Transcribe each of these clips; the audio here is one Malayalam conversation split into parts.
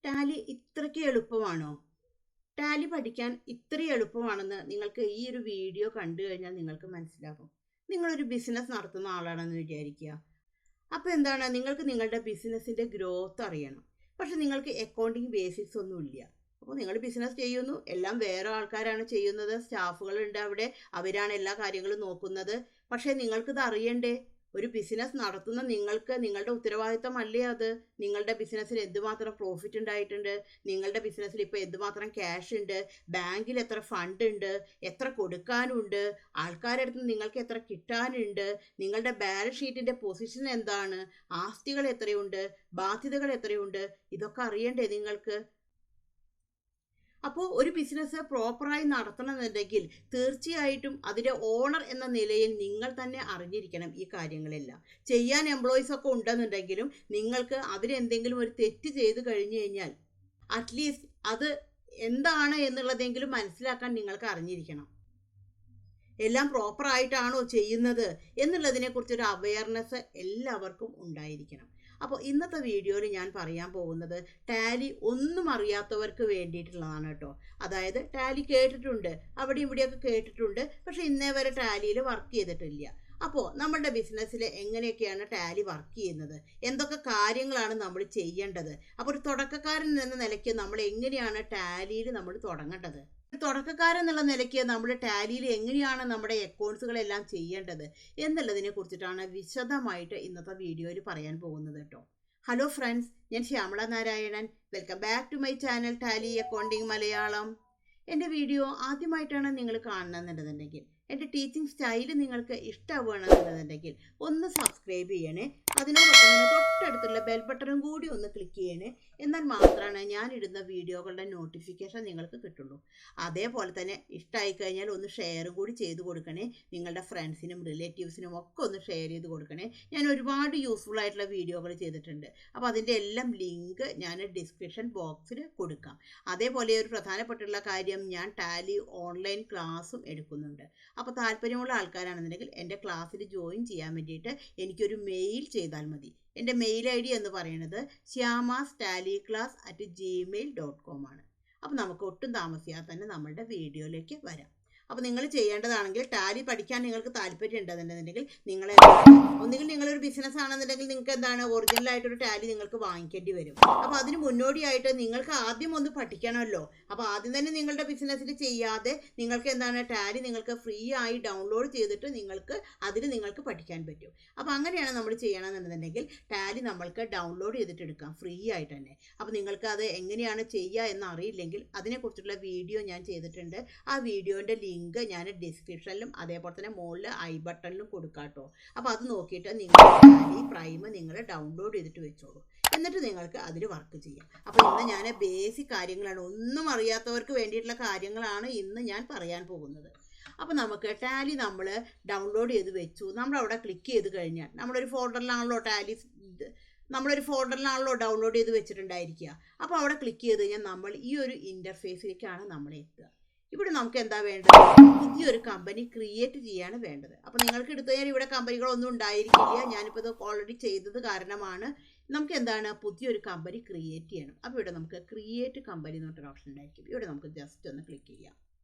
ടാലി ഇത്രയ്ക്ക് എളുപ്പമാണോ? ടാലി പഠിക്കാൻ ഇത്ര എളുപ്പമാണെന്ന് നിങ്ങൾക്ക് ഈ ഒരു വീഡിയോ കണ്ടു കഴിഞ്ഞാൽ നിങ്ങൾക്ക് മനസ്സിലാകും. നിങ്ങളൊരു ബിസിനസ് നടത്തുന്ന ആളാണെന്ന് വിചാരിക്കുക. അപ്പോൾ എന്താണ്, നിങ്ങൾക്ക് നിങ്ങളുടെ ബിസിനസ്സിൻ്റെ ഗ്രോത്ത് അറിയണം. പക്ഷെ നിങ്ങൾക്ക് അക്കൗണ്ടിങ് ബേസിക്സ് ഒന്നും ഇല്ല. അപ്പോൾ നിങ്ങൾ ബിസിനസ് ചെയ്യുന്നു, എല്ലാം വേറെ ആൾക്കാരാണ് ചെയ്യുന്നത്, സ്റ്റാഫുകളുണ്ട് അവിടെ, അവരാണ് എല്ലാ കാര്യങ്ങളും നോക്കുന്നത്. പക്ഷേ നിങ്ങൾക്കിത് അറിയണ്ടേ? ഒരു ബിസിനസ് നടത്തുന്ന നിങ്ങൾക്ക് നിങ്ങളുടെ ഉത്തരവാദിത്തമല്ലേ അത്? നിങ്ങളുടെ ബിസിനസ്സിൽ എന്തുമാത്രം പ്രോഫിറ്റ് ഉണ്ടായിട്ടുണ്ട്, നിങ്ങളുടെ ബിസിനസ്സിൽ ഇപ്പോൾ എന്തുമാത്രം ക്യാഷ് ഉണ്ട്, ബാങ്കിൽ എത്ര ഫണ്ട് ഉണ്ട്, എത്ര കൊടുക്കാനുണ്ട്, ആൾക്കാരുടെ അടുത്ത് നിങ്ങൾക്ക് എത്ര കിട്ടാനുണ്ട്, നിങ്ങളുടെ ബാലൻസ് ഷീറ്റിൻ്റെ പൊസിഷൻ എന്താണ്, ആസ്തികൾ എത്രയുണ്ട്, ബാധ്യതകൾ എത്രയുണ്ട്, ഇതൊക്കെ അറിയണ്ടേ നിങ്ങൾക്ക്? അപ്പോൾ ഒരു ബിസിനസ് പ്രോപ്പറായി നടത്തണമെന്നുണ്ടെങ്കിൽ തീർച്ചയായിട്ടും അതിൻ്റെ ഓണർ എന്ന നിലയിൽ നിങ്ങൾ തന്നെ അറിഞ്ഞിരിക്കണം ഈ കാര്യങ്ങളെല്ലാം. ചെയ്യാൻ എംപ്ലോയീസ് ഒക്കെ ഉണ്ടെന്നുണ്ടെങ്കിലും നിങ്ങൾക്ക് അവരെന്തെങ്കിലും ഒരു തെറ്റ് ചെയ്തു കഴിഞ്ഞു കഴിഞ്ഞാൽ അറ്റ്ലീസ്റ്റ് അത് എന്താണ് എന്നുള്ളതെങ്കിലും മനസ്സിലാക്കാൻ നിങ്ങൾക്ക് അറിഞ്ഞിരിക്കണം. എല്ലാം പ്രോപ്പറായിട്ടാണോ ചെയ്യുന്നത് എന്നുള്ളതിനെക്കുറിച്ചൊരു അവയർനെസ് എല്ലാവർക്കും ഉണ്ടായിരിക്കണം. അപ്പോൾ ഇന്നത്തെ വീഡിയോയിൽ ഞാൻ പറയാൻ പോകുന്നത് ടാലി ഒന്നും അറിയാത്തവർക്ക് വേണ്ടിയിട്ടുള്ളതാണ് കേട്ടോ. അതായത് ടാലി കേട്ടിട്ടുണ്ട്, അവിടെ ഇവിടെയൊക്കെ കേട്ടിട്ടുണ്ട്, പക്ഷെ ഇന്നേ വരെ ടാലിയിൽ വർക്ക് ചെയ്തിട്ടില്ല. അപ്പോൾ നമ്മുടെ ബിസിനസ്സിൽ എങ്ങനെയൊക്കെയാണ് ടാലി വർക്ക് ചെയ്യുന്നത്, എന്തൊക്കെ കാര്യങ്ങളാണ് നമ്മൾ ചെയ്യേണ്ടത്, അപ്പോൾ ഒരു തുടക്കക്കാരൻ എന്ന നിലയ്ക്ക് നമ്മൾ എങ്ങനെയാണ് ടാലിയിൽ നമ്മൾ തുടങ്ങേണ്ടത്, തുടക്കക്കാരൻ എന്നുള്ള നിലയ്ക്ക് നമ്മൾ ടാലിയിൽ എങ്ങനെയാണ് നമ്മുടെ അക്കൗണ്ട്സുകളെല്ലാം ചെയ്യേണ്ടത് എന്നുള്ളതിനെ കുറിച്ചിട്ടാണ് വിശദമായിട്ട് ഇന്നത്തെ വീഡിയോയിൽ പറയാൻ പോകുന്നത് കേട്ടോ. ഹലോ ഫ്രണ്ട്സ്, ഞാൻ Shyamala Narayanan. Welcome back to my channel Tally accounting Malayalam. എൻ്റെ വീഡിയോ ആദ്യമായിട്ടാണ് നിങ്ങൾ കാണണമെന്നുണ്ടെന്നുണ്ടെങ്കിൽ, എൻ്റെ ടീച്ചിങ് സ്റ്റൈല് നിങ്ങൾക്ക് ഇഷ്ടമാവുകയാണെന്നുണ്ടെന്നുണ്ടെങ്കിൽ ഒന്ന് സബ്സ്ക്രൈബ് ചെയ്യണേ. അതിനോടൊപ്പം തന്നെ തൊട്ടടുത്തുള്ള ബെൽ ബട്ടണും കൂടി ഒന്ന് ക്ലിക്ക് ചെയ്യണേ. എന്നാൽ മാത്രമാണ് ഞാനിടുന്ന വീഡിയോകളുടെ നോട്ടിഫിക്കേഷൻ നിങ്ങൾക്ക് കിട്ടുള്ളൂ. അതേപോലെ തന്നെ ഇഷ്ടമായി കഴിഞ്ഞാൽ ഒന്ന് ഷെയറും കൂടി ചെയ്ത് കൊടുക്കണേ. നിങ്ങളുടെ ഫ്രണ്ട്സിനും റിലേറ്റീവ്സിനും ഒക്കെ ഒന്ന് ഷെയർ ചെയ്ത് കൊടുക്കണേ. ഞാൻ ഒരുപാട് യൂസ്ഫുൾ ആയിട്ടുള്ള വീഡിയോകൾ ചെയ്തിട്ടുണ്ട്. അപ്പോൾ അതിൻ്റെ എല്ലാം ലിങ്ക് ഞാൻ ഡിസ്ക്രിപ്ഷൻ ബോക്സിൽ കൊടുക്കാം. അതേപോലെ ഒരു പ്രധാനപ്പെട്ടുള്ള കാര്യം, ഞാൻ ടാലി ഓൺലൈൻ ക്ലാസ്സും എടുക്കുന്നുണ്ട്. അപ്പോൾ താല്പര്യമുള്ള ആൾക്കാരാണെന്നുണ്ടെങ്കിൽ എൻ്റെ ക്ലാസ്സിൽ ജോയിൻ ചെയ്യാൻ വേണ്ടിയിട്ട് എനിക്കൊരു മെയിൽ ചെയ്താൽ മതി. എൻ്റെ മെയിൽ ID എന്ന് പറയുന്നത് shyamastaliclass@gmail.com ആണ്. അപ്പോൾ നമുക്ക് ഒട്ടും താമസിയാതെ തന്നെ നമ്മളുടെ വീഡിയോയിലേക്ക് വരാം. അപ്പോൾ നിങ്ങൾ ചെയ്യേണ്ടതാണെങ്കിൽ, ടാലി പഠിക്കാൻ നിങ്ങൾക്ക് താല്പര്യം ഉണ്ടെന്നുണ്ടെങ്കിൽ നിങ്ങൾ ഒന്നുകിൽ നിങ്ങളൊരു ബിസിനസ് ആണെന്നുണ്ടെങ്കിൽ നിങ്ങൾക്ക് എന്താണ് ഒറിജിനലായിട്ടൊരു ടാലി നിങ്ങൾക്ക് വാങ്ങിക്കേണ്ടി വരും. അപ്പോൾ അതിന് മുന്നോടിയായിട്ട് നിങ്ങൾക്ക് ആദ്യം ഒന്ന് പഠിക്കണമല്ലോ. അപ്പോൾ ആദ്യം തന്നെ നിങ്ങളുടെ ബിസിനസ്സിൽ ചെയ്യാതെ നിങ്ങൾക്ക് എന്താണ് ടാലി നിങ്ങൾക്ക് ഫ്രീ ആയി ഡൗൺലോഡ് ചെയ്തിട്ട് നിങ്ങൾക്ക് പഠിക്കാൻ പറ്റും. അപ്പോൾ അങ്ങനെയാണ് നമ്മൾ ചെയ്യണമെന്നുണ്ടെങ്കിൽ ടാലി നമ്മൾക്ക് ഡൗൺലോഡ് ചെയ്തിട്ട് എടുക്കാം ഫ്രീ ആയിട്ട് തന്നെ. അപ്പോൾ നിങ്ങൾക്ക് അത് എങ്ങനെയാണ് ചെയ്യുക എന്ന് അറിയില്ലെങ്കിൽ അതിനെക്കുറിച്ചുള്ള വീഡിയോ ഞാൻ ചെയ്തിട്ടുണ്ട്. ആ വീഡിയോൻ്റെ ലിങ്ക് ഞാൻ ഡിസ്ക്രിപ്ഷനിലും അതേപോലെ തന്നെ മുകളിൽ ഐ ബട്ടണിലും കൊടുക്കാം കേട്ടോ. അപ്പോൾ അത് നോക്കിയിട്ട് നിങ്ങൾ ടാലി പ്രൈം നിങ്ങൾ ഡൗൺലോഡ് ചെയ്തിട്ട് വെച്ചോളൂ. എന്നിട്ട് നിങ്ങൾക്ക് അതിൽ വർക്ക് ചെയ്യാം. അപ്പോൾ ഇന്ന് ഞാൻ ബേസിക് കാര്യങ്ങളാണ്, ഒന്നും അറിയാത്തവർക്ക് വേണ്ടിയിട്ടുള്ള കാര്യങ്ങളാണ് ഇന്ന് ഞാൻ പറയാൻ പോകുന്നത്. അപ്പോൾ നമുക്ക് ടാലി നമ്മൾ ഡൗൺലോഡ് ചെയ്ത് വെച്ചു. നമ്മളവിടെ ക്ലിക്ക് ചെയ്ത് കഴിഞ്ഞാൽ നമ്മളൊരു ഫോൾഡറിലാണല്ലോ ഡൗൺലോഡ് ചെയ്ത് വെച്ചിട്ടുണ്ടായിരിക്കുക. അപ്പോൾ അവിടെ ക്ലിക്ക് ചെയ്ത് കഴിഞ്ഞാൽ നമ്മൾ ഈ ഒരു ഇൻ്റർഫേസിലേക്കാണ് നമ്മൾ എത്തുക. ഇവിടെ നമുക്ക് എന്താ വേണ്ടത്, പുതിയൊരു കമ്പനി ക്രിയേറ്റ് ചെയ്യാണ് വേണ്ടത്. അപ്പോൾ നിങ്ങൾക്ക് എടുത്തു കഴിഞ്ഞാൽ ഇവിടെ കമ്പനികളൊന്നും ഉണ്ടായിരിക്കില്ല. ഞാനിപ്പോൾ ഇത് ഓൾറെഡി ചെയ്തത് കാരണമാണ്. നമുക്ക് എന്താണ് പുതിയൊരു കമ്പനി ക്രിയേറ്റ് ചെയ്യണം. അപ്പോൾ ഇവിടെ നമുക്ക് ക്രിയേറ്റ് കമ്പനി എന്ന് പറഞ്ഞൊരു ഓപ്ഷൻ ഉണ്ടായിരിക്കും. ഇവിടെ നമുക്ക് ജസ്റ്റ് ഒന്ന് ക്ലിക്ക് ചെയ്യാം.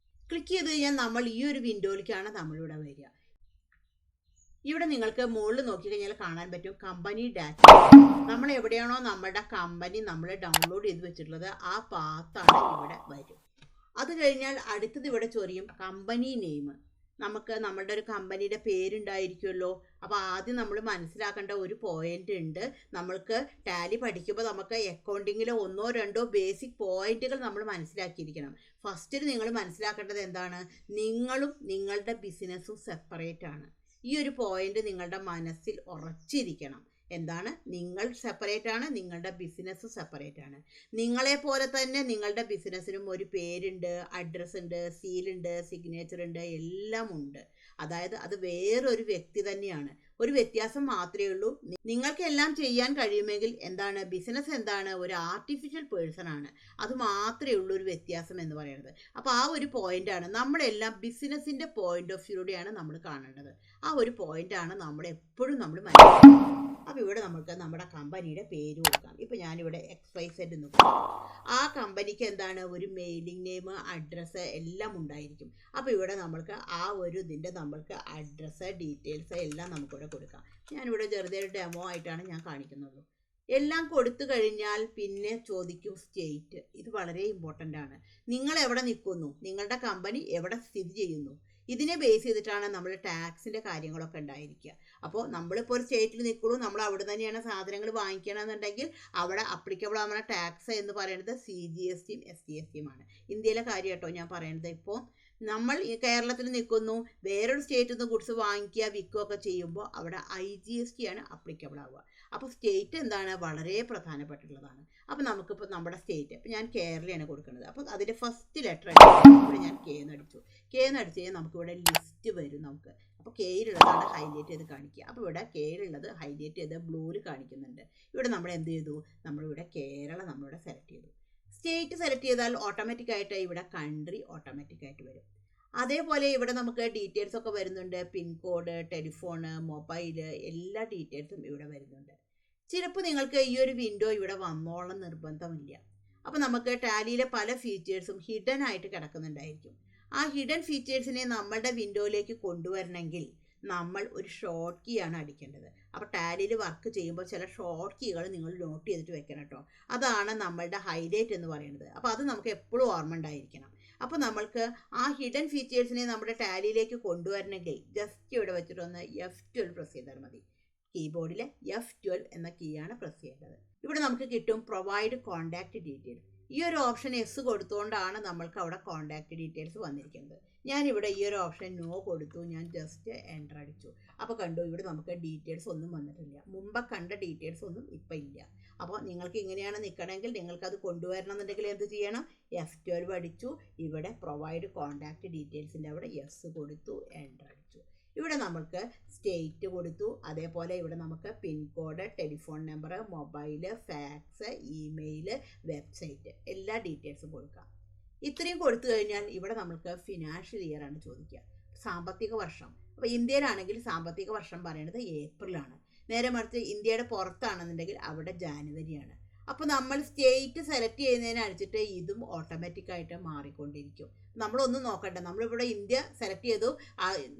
ക്ലിക്ക് ചെയ്ത് കഴിഞ്ഞാൽ നമ്മൾ ഈ ഒരു വിൻഡോയിലേക്കാണ് നമ്മളിവിടെ വരിക. ഇവിടെ നിങ്ങൾക്ക് മുകളിൽ നോക്കിക്കഴിഞ്ഞാൽ കാണാൻ പറ്റും കമ്പനി ഡാറ്റ. നമ്മൾ എവിടെയാണോ നമ്മുടെ കമ്പനി നമ്മൾ ഡൗൺലോഡ് ചെയ്ത് വെച്ചിട്ടുള്ളത് ആ പാത്താണ് ഇവിടെ വരും. അത് കഴിഞ്ഞാൽ അടുത്തത് ഇവിടെ ചൊറിയും കമ്പനി നെയിം. നമുക്ക് നമ്മളുടെ ഒരു കമ്പനിയുടെ പേരുണ്ടായിരിക്കുമല്ലോ. അപ്പോൾ ആദ്യം നമ്മൾ മനസ്സിലാക്കേണ്ട ഒരു പോയിന്റ് ഉണ്ട്. നമ്മൾക്ക് ടാലി പഠിക്കുമ്പോൾ നമുക്ക് അക്കൗണ്ടിങ്ങിൽ 1-2 ബേസിക് പോയിന്റുകൾ നമ്മൾ മനസ്സിലാക്കിയിരിക്കണം. ഫസ്റ്റിൽ നിങ്ങൾ മനസ്സിലാക്കേണ്ടത് എന്താണ്, നിങ്ങളും നിങ്ങളുടെ ബിസിനസ്സും സെപ്പറേറ്റ് ആണ്. ഈ ഒരു പോയിന്റ് നിങ്ങളുടെ മനസ്സിൽ ഉറച്ചിരിക്കണം. എന്താണ്, നിങ്ങൾ സെപ്പറേറ്റ് ആണ്, നിങ്ങളുടെ ബിസിനസ് സെപ്പറേറ്റ് ആണ്. നിങ്ങളെപ്പോലെ തന്നെ നിങ്ങളുടെ ബിസിനസ്സിനും ഒരു പേരുണ്ട്, അഡ്രസ്സ് ഉണ്ട്, സീലുണ്ട്, സിഗ്നേച്ചർ ഉണ്ട്, എല്ലാം ഉണ്ട്. അതായത് അത് വേറൊരു വ്യക്തി തന്നെയാണ്. ഒരു വ്യത്യാസം മാത്രമേ ഉള്ളൂ. നിങ്ങൾക്ക് എല്ലാം ചെയ്യാൻ കഴിയുമെങ്കിൽ എന്താണ്, ബിസിനസ് എന്താണ്, ഒരു ആർട്ടിഫിഷ്യൽ പേഴ്സൺ ആണ്. അത് മാത്രമേ ഉള്ളൂ ഒരു വ്യത്യാസം എന്ന് പറയുന്നത്. അപ്പോൾ ആ ഒരു പോയിന്റാണ് നമ്മളെല്ലാം ബിസിനസ്സിൻ്റെ പോയിന്റ് ഓഫ് വ്യൂയിലൂടെയാണ് നമ്മൾ കാണേണ്ടത്. ആ ഒരു പോയിന്റാണ് നമ്മൾ എപ്പോഴും മനസ്സിലാക്കുന്നത്. അപ്പോൾ ഇവിടെ നമുക്ക് നമ്മുടെ കമ്പനിയുടെ പേര് കൊടുക്കാം. ഇപ്പോൾ ഞാനിവിടെ XYZ എന്ന് കൊടുക്കാം. ആ കമ്പനിക്ക് എന്താണ് ഒരു മെയിലിംഗ് നെയിം, അഡ്രസ്സ് എല്ലാം ഉണ്ടായിരിക്കും. അപ്പോൾ ഇവിടെ നമ്മൾക്ക് ആ ഒരു ഇതിൻ്റെ നമ്മൾക്ക് അഡ്രസ്സ്, ഡീറ്റെയിൽസ് എല്ലാം നമുക്കിവിടെ കൊടുക്കാം. ഞാനിവിടെ ചെറുതെ ഒരു ഡെമോ ആയിട്ടാണ് ഞാൻ കാണിക്കുന്നുള്ളൂ. എല്ലാം കൊടുത്തു കഴിഞ്ഞാൽ പിന്നെ ചോദിക്കും സ്റ്റേറ്റ്. ഇത് വളരെ ഇമ്പോർട്ടൻ്റ് ആണ്. നിങ്ങൾ എവിടെ നിൽക്കുന്നു, നിങ്ങളുടെ കമ്പനി എവിടെ സ്ഥിതി ചെയ്യുന്നു, ഇതിനെ ബേസ് ചെയ്തിട്ടാണ് നമ്മൾ ടാക്സിൻ്റെ കാര്യങ്ങളൊക്കെ ഉണ്ടായിരിക്കുക. അപ്പോൾ നമ്മളിപ്പോൾ ഒരു സ്റ്റേറ്റിൽ നിൽക്കുള്ളൂ, നമ്മൾ അവിടെ തന്നെയാണ് സാധനങ്ങൾ വാങ്ങിക്കണമെന്നുണ്ടെങ്കിൽ അവിടെ അപ്ലിക്കബിൾ ആവുന്ന ടാക്സ് എന്ന് പറയുന്നത് CGSTയും SGSTയും ആണ്. ഇന്ത്യയിലെ കാര്യം കേട്ടോ ഞാൻ പറയുന്നത്. ഇപ്പോൾ നമ്മൾ ഈ കേരളത്തിൽ നിൽക്കുന്നു, വേറൊരു സ്റ്റേറ്റിൽ നിന്ന് ഗുഡ്സ് വാങ്ങിക്കുക വിൽക്കുകയൊക്കെ ചെയ്യുമ്പോൾ അവിടെ IGST ആണ് അപ്ലിക്കബിൾ ആവുക. അപ്പോൾ സ്റ്റേറ്റ് എന്താണ് വളരെ പ്രധാനപ്പെട്ടുള്ളതാണ്. അപ്പോൾ നമുക്കിപ്പോൾ നമ്മുടെ സ്റ്റേറ്റ്, ഇപ്പോൾ ഞാൻ കേരളയാണ് കൊടുക്കുന്നത്. അപ്പോൾ അതിൻ്റെ ഫസ്റ്റ് ലെറ്റർ ഇവിടെ ഞാൻ K എന്ന് അടിച്ചു കഴിഞ്ഞാൽ നമുക്കിവിടെ ലിസ്റ്റ് വരും. നമുക്ക് അപ്പോൾ Kയിലുള്ളതാണ് ഹൈലൈറ്റ് ചെയ്ത് കാണിക്കുക. അപ്പോൾ ഇവിടെ Kയിലുള്ളത് ഹൈലൈറ്റ് ചെയ്ത് ബ്ലൂവിൽ കാണിക്കുന്നുണ്ട്. ഇവിടെ നമ്മൾ എന്ത് ചെയ്തു, നമ്മളിവിടെ കേരള നമ്മളിവിടെ സെലക്ട് ചെയ്തു. സ്റ്റേറ്റ് സെലക്ട് ചെയ്താൽ ഓട്ടോമാറ്റിക്കായിട്ട് ഇവിടെ കൺട്രി ഓട്ടോമാറ്റിക്കായിട്ട് വരും. അതേപോലെ ഇവിടെ നമുക്ക് ഡീറ്റെയിൽസ് ഒക്കെ വരുന്നുണ്ട്. പിൻകോഡ്, ടെലിഫോണ്, മൊബൈല് എല്ലാ ഡീറ്റെയിൽസും ഇവിടെ വരുന്നുണ്ട്. ചിലപ്പോൾ നിങ്ങൾക്ക് ഈ ഒരു വിൻഡോ ഇവിടെ വന്നോളം നിർബന്ധമില്ല. അപ്പോൾ നമുക്ക് ടാലിയിലെ പല ഫീച്ചേഴ്സും ഹിഡൻ ആയിട്ട് കിടക്കുന്നുണ്ടായിരിക്കും. ആ ഹിഡൻ ഫീച്ചേഴ്സിനെ നമ്മളുടെ വിൻഡോയിലേക്ക് കൊണ്ടുവരണമെങ്കിൽ നമ്മൾ ഒരു ഷോർട്ട് കീ ആണ് അടിക്കേണ്ടത്. അപ്പോൾ ടാലിയിൽ വർക്ക് ചെയ്യുമ്പോൾ ചില ഷോർട്ട് കീകൾ നിങ്ങൾ നോട്ട് ചെയ്തിട്ട് വെക്കണം കേട്ടോ. അതാണ് നമ്മളുടെ ഹൈലൈറ്റ് എന്ന് പറയുന്നത്. അപ്പോൾ അത് നമുക്ക് എപ്പോഴും ഓർമ്മ ഉണ്ടായിരിക്കണം. അപ്പോൾ നമ്മൾക്ക് ആ ഹിഡൻ ഫീച്ചേഴ്സിനെ നമ്മുടെ ടാലിയിലേക്ക് കൊണ്ടുവരണമെങ്കിൽ ജസ്റ്റ് ഇവിടെ വെച്ചിട്ടൊന്ന് F12 പ്രസ് ചെയ്താൽ മതി. കീബോർഡിലെ F12 എന്ന കീ ആണ് പ്രസ് ചെയ്യേണ്ടത്. ഇവിടെ നമുക്ക് കിട്ടും പ്രൊവൈഡ് കോൺടാക്റ്റ് ഡീറ്റെയിൽ. ഈ ഒരു ഓപ്ഷൻ എസ് കൊടുത്തുകൊണ്ടാണ് നമ്മൾക്ക് അവിടെ കോൺടാക്റ്റ് ഡീറ്റെയിൽസ് വന്നിരിക്കുന്നത്. ഞാനിവിടെ ഈ ഒരു ഓപ്ഷൻ നോ കൊടുത്തു. ഞാൻ ജസ്റ്റ് എൻ്റർ അടിച്ചു. അപ്പോൾ കണ്ടു ഇവിടെ നമുക്ക് ഡീറ്റെയിൽസ് ഒന്നും വന്നിട്ടില്ല. മുമ്പ് കണ്ട ഡീറ്റെയിൽസ് ഒന്നും ഇപ്പം ഇല്ല. അപ്പോൾ നിങ്ങൾക്ക് ഇങ്ങനെയാണ് നിൽക്കണമെങ്കിൽ നിങ്ങൾക്കത് കൊണ്ടുവരണം എന്നുണ്ടെങ്കിൽ എന്ത് ചെയ്യണം, F12 അടിച്ചു. ഇവിടെ പ്രൊവൈഡ് കോൺടാക്റ്റ് ഡീറ്റെയിൽസിൻ്റെ അവിടെ യെസ് കൊടുത്തു, എൻ്റർ അടിച്ചു. ഇവിടെ നമുക്ക് സ്റ്റേറ്റ് കൊടുത്തു. അതേപോലെ ഇവിടെ നമുക്ക് pincode, telephone number, mobile, fax, email, website എല്ലാ ഡീറ്റെയിൽസും കൊടുക്കാം. ഇത്രയും കൊടുത്തു കഴിഞ്ഞാൽ ഇവിടെ നമുക്ക് ഫിനാൻഷ്യൽ ഇയർ ആണ് ചോദിക്കുക, സാമ്പത്തിക വർഷം. അപ്പോൾ ഇന്ത്യയിലാണെങ്കിൽ സാമ്പത്തിക വർഷം പറയുന്നത് ഏപ്രിലാണ്. നേരെ മറിച്ച് ഇന്ത്യയുടെ പുറത്താണെന്നുണ്ടെങ്കിൽ അവിടെ ജാനുവരിയാണ്. അപ്പോൾ നമ്മൾ സ്റ്റേറ്റ് സെലക്ട് ചെയ്യുന്നതിനനുസരിച്ചിട്ട് ഇതും ഓട്ടോമാറ്റിക്കായിട്ട് മാറിക്കൊണ്ടിരിക്കും. നമ്മളൊന്നും നോക്കണ്ട. നമ്മളിവിടെ ഇന്ത്യ സെലക്ട് ചെയ്തു.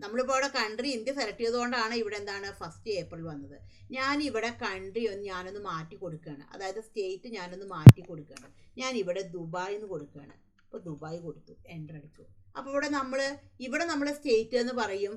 നമ്മളിപ്പോൾ ഇവിടെ കൺട്രി ഇന്ത്യ സെലക്ട് ചെയ്തുകൊണ്ടാണ് ഇവിടെ എന്താണ് 1 ഏപ്രിൽ വന്നത്. ഞാനിവിടെ കൺട്രി ഞാനൊന്ന് മാറ്റി കൊടുക്കുകയാണ്. അതായത് സ്റ്റേറ്റ് ഞാനൊന്ന് മാറ്റി കൊടുക്കുകയാണ്. ഞാനിവിടെ ദുബായ് എന്ന് കൊടുക്കുകയാണ്. അപ്പോൾ ദുബായ് കൊടുത്തു, എൻ്റർ അടിച്ചു. അപ്പോൾ ഇവിടെ നമ്മൾ സ്റ്റേറ്റ് എന്ന് പറയും.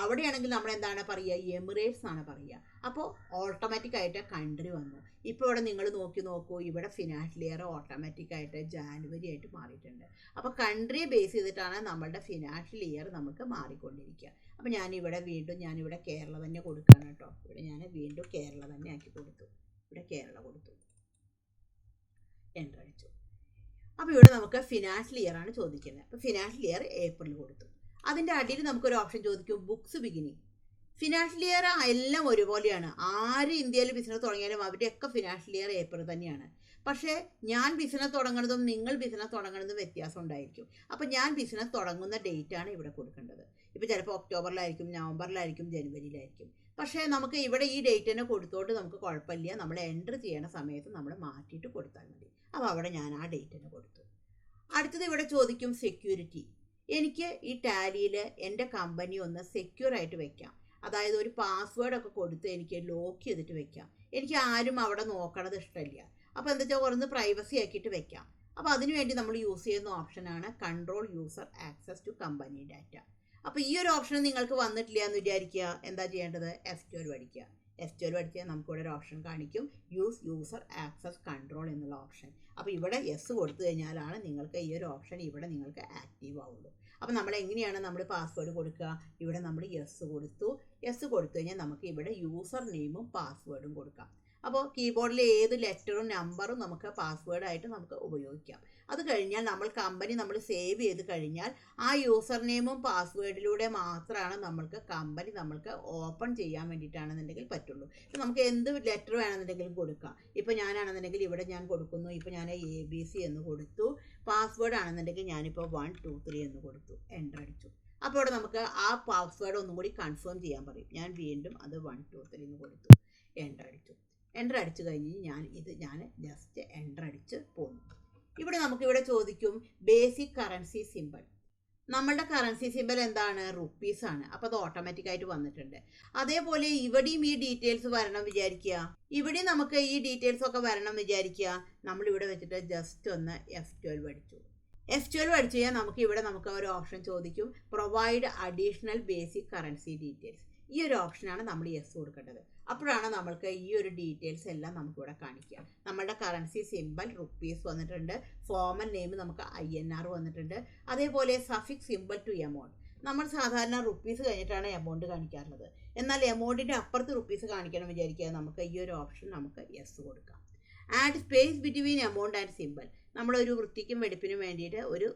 അവിടെയാണെങ്കിൽ നമ്മൾ എന്താണ് പറയുക, എമിറേറ്റ്സ് ആണ് പറയുക. അപ്പോൾ ഓട്ടോമാറ്റിക്കായിട്ട് കൺട്രി വന്നു. ഇപ്പോൾ ഇവിടെ നിങ്ങൾ നോക്കൂ, ഇവിടെ ഫിനാൻഷ്യൽ ഇയർ ഓട്ടോമാറ്റിക്കായിട്ട് ജാനുവരി ആയിട്ട് മാറിയിട്ടുണ്ട്. അപ്പോൾ കൺട്രിയെ ബേസ് ചെയ്തിട്ടാണ് നമ്മളുടെ ഫിനാൻഷ്യൽ ഇയർ നമുക്ക് മാറിക്കൊണ്ടിരിക്കുക. അപ്പോൾ ഞാനിവിടെ കേരള തന്നെ കൊടുക്കുകയാണ് കേട്ടോ. ഇവിടെ ഞാൻ വീണ്ടും കേരള തന്നെ ആക്കി കൊടുത്തു. ഇവിടെ കേരള കൊടുത്തു, എൻ്റർ അടിച്ചു. അപ്പോൾ ഇവിടെ നമുക്ക് ഫിനാൻഷ്യൽ ഇയർ ആണ് ചോദിക്കുന്നത്. അപ്പോൾ ഫിനാൻഷ്യൽ ഇയർ ഏപ്രിൽ കൊടുത്തു. അതിൻ്റെ അടിയിൽ നമുക്കൊരു ഓപ്ഷൻ ചോദിക്കും ബുക്സ് ബിഗിനിങ്. ഫിനാൻഷ്യൽ ഇയർ എല്ലാം ഒരുപോലെയാണ്. ആര് ഇന്ത്യയിൽ ബിസിനസ് തുടങ്ങിയാലും അവരുടെയൊക്കെ ഫിനാൻഷ്യൽ ഇയർ ഏപ്രിൽ തന്നെയാണ്. പക്ഷേ ഞാൻ ബിസിനസ് തുടങ്ങുന്നതും നിങ്ങൾ ബിസിനസ് തുടങ്ങുന്നതും വ്യത്യാസം ഉണ്ടായിരിക്കും. അപ്പോൾ ഞാൻ ബിസിനസ് തുടങ്ങുന്ന ഡേറ്റാണ് ഇവിടെ കൊടുക്കേണ്ടത്. ഇപ്പോൾ ചിലപ്പോൾ ഒക്ടോബറിലായിരിക്കും, നവംബറിലായിരിക്കും, ജനുവരിയിലായിരിക്കും. പക്ഷേ നമുക്ക് ഇവിടെ ഈ ഡേറ്റ് തന്നെ കൊടുത്തോണ്ട് നമുക്ക് കുഴപ്പമില്ല. നമ്മൾ എൻ്റർ ചെയ്യണ സമയത്ത് നമ്മൾ മാറ്റിയിട്ട് കൊടുത്താൽ മതി. അപ്പോൾ അവിടെ ഞാൻ ആ ഡേറ്റ് തന്നെ കൊടുത്തു. അടുത്തത് ഇവിടെ ചോദിക്കും സെക്യൂരിറ്റി. എനിക്ക് ഈ ടാലിയിൽ എൻ്റെ കമ്പനി ഒന്ന് സെക്യൂർ ആയിട്ട് വെക്കാം. അതായത് ഒരു പാസ്വേഡൊക്കെ കൊടുത്ത് എനിക്ക് ലോക്ക് ചെയ്തിട്ട് വെക്കാം. എനിക്ക് ആരും അവിടെ നോക്കണത് ഇഷ്ടമില്ല. അപ്പോൾ എന്താ വെച്ചാൽ കുറച്ച് പ്രൈവസി ആക്കിയിട്ട് വെക്കാം. അപ്പോൾ അതിനുവേണ്ടി നമ്മൾ യൂസ് ചെയ്യുന്ന ഓപ്ഷനാണ് control user access to company data. അപ്പോൾ ഈ ഒരു ഓപ്ഷൻ നിങ്ങൾക്ക് വന്നിട്ടില്ല എന്ന് വിചാരിക്കുക. എന്താ ചെയ്യേണ്ടത്, F12 അടിക്കുക. F12 അടിച്ചാൽ നമുക്കിവിടെ ഒരു ഓപ്ഷൻ കാണിക്കും, യൂസ് യൂസർ ആക്സസ് കൺട്രോൾ എന്നുള്ള ഓപ്ഷൻ. അപ്പോൾ ഇവിടെ യെസ് കൊടുത്തു കഴിഞ്ഞാലാണ് നിങ്ങൾക്ക് ഈ ഒരു ഓപ്ഷൻ ഇവിടെ നിങ്ങൾക്ക് ആക്റ്റീവ് ആവുള്ളൂ. അപ്പോൾ നമ്മൾ എങ്ങനെയാണ് നമ്മൾ പാസ്വേഡ് കൊടുക്കുക, ഇവിടെ നമ്മൾ യെസ് കൊടുത്തു കഴിഞ്ഞാൽ നമുക്ക് ഇവിടെ യൂസർ നെയിമും പാസ്വേഡും കൊടുക്കാം. അപ്പോൾ കീബോർഡിലെ ഏത് ലെറ്ററും നമ്പറും നമുക്ക് പാസ്വേഡായിട്ട് നമുക്ക് ഉപയോഗിക്കാം. അത് കഴിഞ്ഞാൽ കമ്പനി നമ്മൾ സേവ് ചെയ്ത് കഴിഞ്ഞാൽ ആ യൂസർ നെയിമും പാസ്വേഡിലൂടെ മാത്രമാണ് കമ്പനി ഓപ്പൺ ചെയ്യാൻ വേണ്ടിയിട്ടാണെന്നുണ്ടെങ്കിൽ പറ്റുള്ളൂ. നമുക്ക് എന്ത് ലെറ്റർ വേണമെന്നുണ്ടെങ്കിലും കൊടുക്കാം. ഇപ്പോൾ ഞാനാണെന്നുണ്ടെങ്കിൽ ഇവിടെ ഞാൻ കൊടുക്കുന്നു. ഇപ്പോൾ ഞാൻ ABC എന്ന് കൊടുത്തു. പാസ്വേഡ് ആണെന്നുണ്ടെങ്കിൽ ഞാനിപ്പോൾ 1 2 3 എന്ന് കൊടുത്തു, എൻ്റർ അടിച്ചു. അപ്പോൾ ഇവിടെ നമുക്ക് ആ പാസ്വേഡ് ഒന്നും കൂടി കൺഫേം ചെയ്യാൻ പറയും. ഞാൻ വീണ്ടും അത് 1 2 3 എന്ന് കൊടുത്തു. എൻ്റർ അടിച്ചു. എൻ്റർ അടിച്ചു കഴിഞ്ഞ് ഞാൻ ജസ്റ്റ് എൻ്റർ അടിച്ച് പോന്നു. ഇവിടെ നമുക്കിവിടെ ചോദിക്കും ബേസിക് കറൻസി സിമ്പിൾ. നമ്മളുടെ കറൻസി സിമ്പിൾ എന്താണ്? റുപ്പീസാണ്. അപ്പോൾ അത് ഓട്ടോമാറ്റിക്കായിട്ട് വന്നിട്ടുണ്ട്. അതേപോലെ ഇവിടെയും ഈ ഡീറ്റെയിൽസ് വരണം വിചാരിക്കുക. ഇവിടെ നമുക്ക് ഈ ഡീറ്റെയിൽസ് ഒക്കെ വരണം വിചാരിക്കുക. നമ്മളിവിടെ വെച്ചിട്ട് ജസ്റ്റ് ഒന്ന് F12 അടിച്ചു. F12 അടിച്ചു കഴിഞ്ഞാൽ നമുക്ക് ഒരു ഓപ്ഷൻ ചോദിക്കും, provide additional basic currency details. ഈ ഒരു ഓപ്ഷനാണ് നമ്മൾ യെസ് കൊടുക്കേണ്ടത്. അപ്പോഴാണ് നമ്മൾക്ക് ഈ ഒരു ഡീറ്റെയിൽസ് എല്ലാം നമുക്കിവിടെ കാണിക്കുക. നമ്മളുടെ കറൻസി സിമ്പിൾ റുപ്പീസ് വന്നിട്ടുണ്ട്, ഫോമൽ നെയിം നമുക്ക് INR വന്നിട്ടുണ്ട്, അതേപോലെ സഫിക്സ് സിമ്പിൾ ടു എമൗണ്ട്. നമ്മൾ സാധാരണ റുപ്പീസ് കഴിഞ്ഞിട്ടാണ് എമൗണ്ട് കാണിക്കാറുള്ളത്. എന്നാൽ എമൗണ്ടിൻ്റെ അപ്പുറത്ത് റുപ്പീസ് കാണിക്കണം വിചാരിക്കുക, നമുക്ക് ഈ ഒരു ഓപ്ഷൻ നമുക്ക് യെസ് കൊടുക്കാം. Add space between amount and simple. നമ്മളൊരു വൃത്തിക്കും വെടിപ്പിനും വേണ്ടിയിട്ട് ഒരു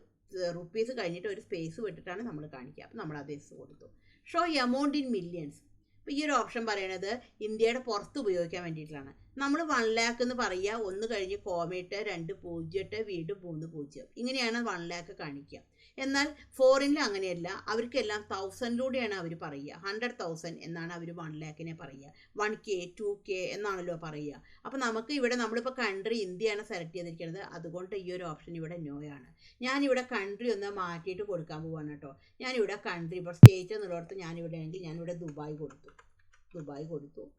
റുപ്പീസ് കഴിഞ്ഞിട്ട് ഒരു സ്പേസ് വിട്ടിട്ടാണ് നമ്മൾ കാണിക്കുക. അപ്പോൾ നമ്മളത് യെസ് കൊടുത്തു. Show amount in millions. അപ്പോൾ ഈ ഒരു ഓപ്ഷൻ പറയണത് ഇന്ത്യയുടെ പുറത്ത് ഉപയോഗിക്കാൻ വേണ്ടിയിട്ടാണ്. നമ്മൾ 1 lakh എന്ന് പറയുക, 1 കഴിഞ്ഞ് കോമയിട്ട് 2 0 വീണ്ടും 3 0, ഇങ്ങനെയാണ് 1 lakh കാണിക്കുക. എന്നാൽ ഫോറിനിൽ അങ്ങനെയല്ല, അവർക്കെല്ലാം 1000ലൂടെയാണ് അവർ പറയുക. 100,000 എന്നാണ് അവർ 1 lakhനെ പറയുക. 1K 2K എന്നാണല്ലോ പറയുക. അപ്പോൾ നമുക്ക് ഇവിടെ നമ്മളിപ്പോൾ കൺട്രി ഇന്ത്യയാണ് സെലക്ട് ചെയ്തിരിക്കുന്നത്, അതുകൊണ്ട് ഈ ഒരു ഓപ്ഷൻ ഇവിടെ നോയാണ്. ഞാനിവിടെ കൺട്രി ഒന്ന് മാറ്റിയിട്ട് കൊടുക്കാൻ പോവാണ് കേട്ടോ. ഞാനിവിടെ കൺട്രി, ഇപ്പോൾ സ്റ്റേറ്റ് എന്നുള്ളിടത്ത് ഞാനിവിടെ ആണെങ്കിൽ ഞാനിവിടെ ദുബായ് കൊടുത്തു.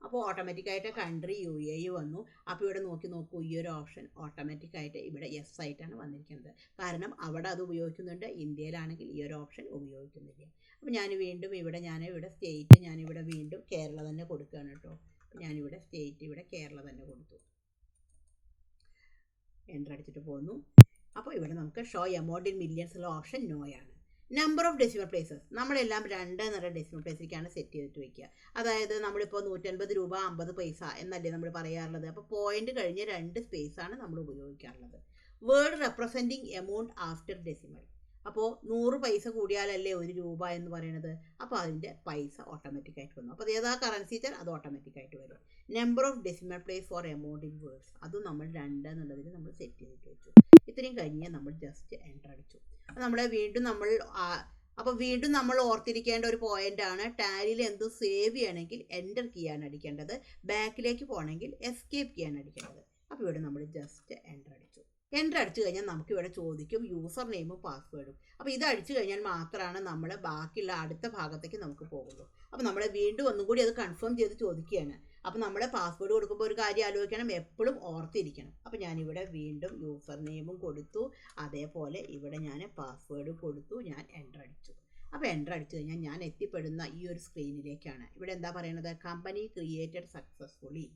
അപ്പോൾ ഓട്ടോമാറ്റിക്കായിട്ട് കൺട്രി UAE വന്നു. അപ്പോൾ ഇവിടെ നോക്കൂ, ഈ ഒരു ഓപ്ഷൻ ഓട്ടോമാറ്റിക്കായിട്ട് ഇവിടെ യെസ് ആയിട്ടാണ് വന്നിരിക്കുന്നത്. കാരണം അവിടെ അത് ഉപയോഗിക്കുന്നുണ്ട്, ഇന്ത്യയിലാണെങ്കിൽ ഈ ഒരു ഓപ്ഷൻ ഉപയോഗിക്കുന്നില്ല. അപ്പോൾ ഞാനിവിടെ സ്റ്റേറ്റ് വീണ്ടും കേരള തന്നെ കൊടുക്കുകയാണ് കേട്ടോ. ഞാനിവിടെ സ്റ്റേറ്റ് ഇവിടെ കേരള തന്നെ കൊടുത്തു. എൻ്റർ അടിച്ചിട്ട് പോന്നു. അപ്പോൾ ഇവിടെ നമുക്ക് ഷോ എമൗണ്ട് ഇൻ മില്യൺസ് ഉള്ള ഓപ്ഷൻ നോയാണ്. നമ്പർ ഓഫ് ഡെസിമൽ പ്ലേസസ് നമ്മളെല്ലാം 2 എന്നുള്ള ഡെസിമൽ പ്ലേസിലേക്കാണ് സെറ്റ് ചെയ്തിട്ട് വയ്ക്കുക. അതായത് നമ്മളിപ്പോൾ 150 രൂപ 50 പൈസ എന്നല്ലേ നമ്മൾ പറയാറുള്ളത്. അപ്പോൾ പോയിന്റ് കഴിഞ്ഞ് 2 സ്പേസാണ് നമ്മൾ ഉപയോഗിക്കാറുള്ളത്. Word representing amount after decimal. അപ്പോൾ 100 പൈസ കൂടിയാലല്ലേ 1 രൂപ എന്ന് പറയുന്നത്. അപ്പോൾ അതിൻ്റെ പൈസ ഓട്ടോമാറ്റിക്കായിട്ട് വന്നു. അപ്പോൾ ഏതാ കറൻസി വെച്ചാൽ അത് ഓട്ടോമാറ്റിക്കായിട്ട് വരും. Number of decimal place for amount in words അതും നമ്മൾ 2 എന്നുള്ളതിൽ നമ്മൾ സെറ്റ് ചെയ്തിട്ട് വെച്ചു. ഇത്രയും കഴിഞ്ഞ് നമ്മൾ ജസ്റ്റ് എൻ്റർ അടിച്ചു. അപ്പോൾ വീണ്ടും നമ്മൾ ഓർത്തിരിക്കേണ്ട ഒരു പോയിൻ്റാണ്, ടാലിയിൽ എന്തും സേവ് ചെയ്യണമെങ്കിൽ എൻ്റർ കീയാണ് അടിക്കേണ്ടത്, ബാക്കിലേക്ക് പോകണമെങ്കിൽ എസ്കേപ്പ് കീയാണ് അടിക്കേണ്ടത്. അപ്പോൾ ഇവിടെ നമ്മൾ ജസ്റ്റ് എൻ്റർ അടിച്ചു. എൻ്റർ അടിച്ചു കഴിഞ്ഞാൽ നമുക്കിവിടെ ചോദിക്കും യൂസർ നെയിമും പാസ്വേഡും. അപ്പോൾ ഇത് അടിച്ചു കഴിഞ്ഞാൽ മാത്രമാണ് നമ്മൾ ബാക്കിയുള്ള അടുത്ത ഭാഗത്തേക്ക് നമുക്ക് പോകുള്ളൂ. അപ്പോൾ നമ്മൾ വീണ്ടും ഒന്നും കൂടി അത് കൺഫേം ചെയ്ത് ചോദിക്കുകയാണ്. അപ്പോൾ നമ്മൾ പാസ്വേഡ് കൊടുക്കുമ്പോൾ ഒരു കാര്യം ആലോചിക്കണം, എപ്പോഴും ഓർത്തിരിക്കണം. അപ്പോൾ ഞാനിവിടെ വീണ്ടും യൂസർ നെയിമും കൊടുത്തു, അതേപോലെ ഇവിടെ ഞാൻ പാസ്വേഡ് കൊടുത്തു, ഞാൻ എൻ്റർ അടിച്ചു. അപ്പോൾ എൻ്റർ അടിച്ചു കഴിഞ്ഞാൽ ഞാൻ എത്തിപ്പെടുന്ന ഈ ഒരു സ്ക്രീനിലേക്കാണ്. ഇവിടെ എന്താ പറയുന്നത്, കമ്പനി ക്രിയേറ്റഡ് സക്സസ്ഫുള്ളി.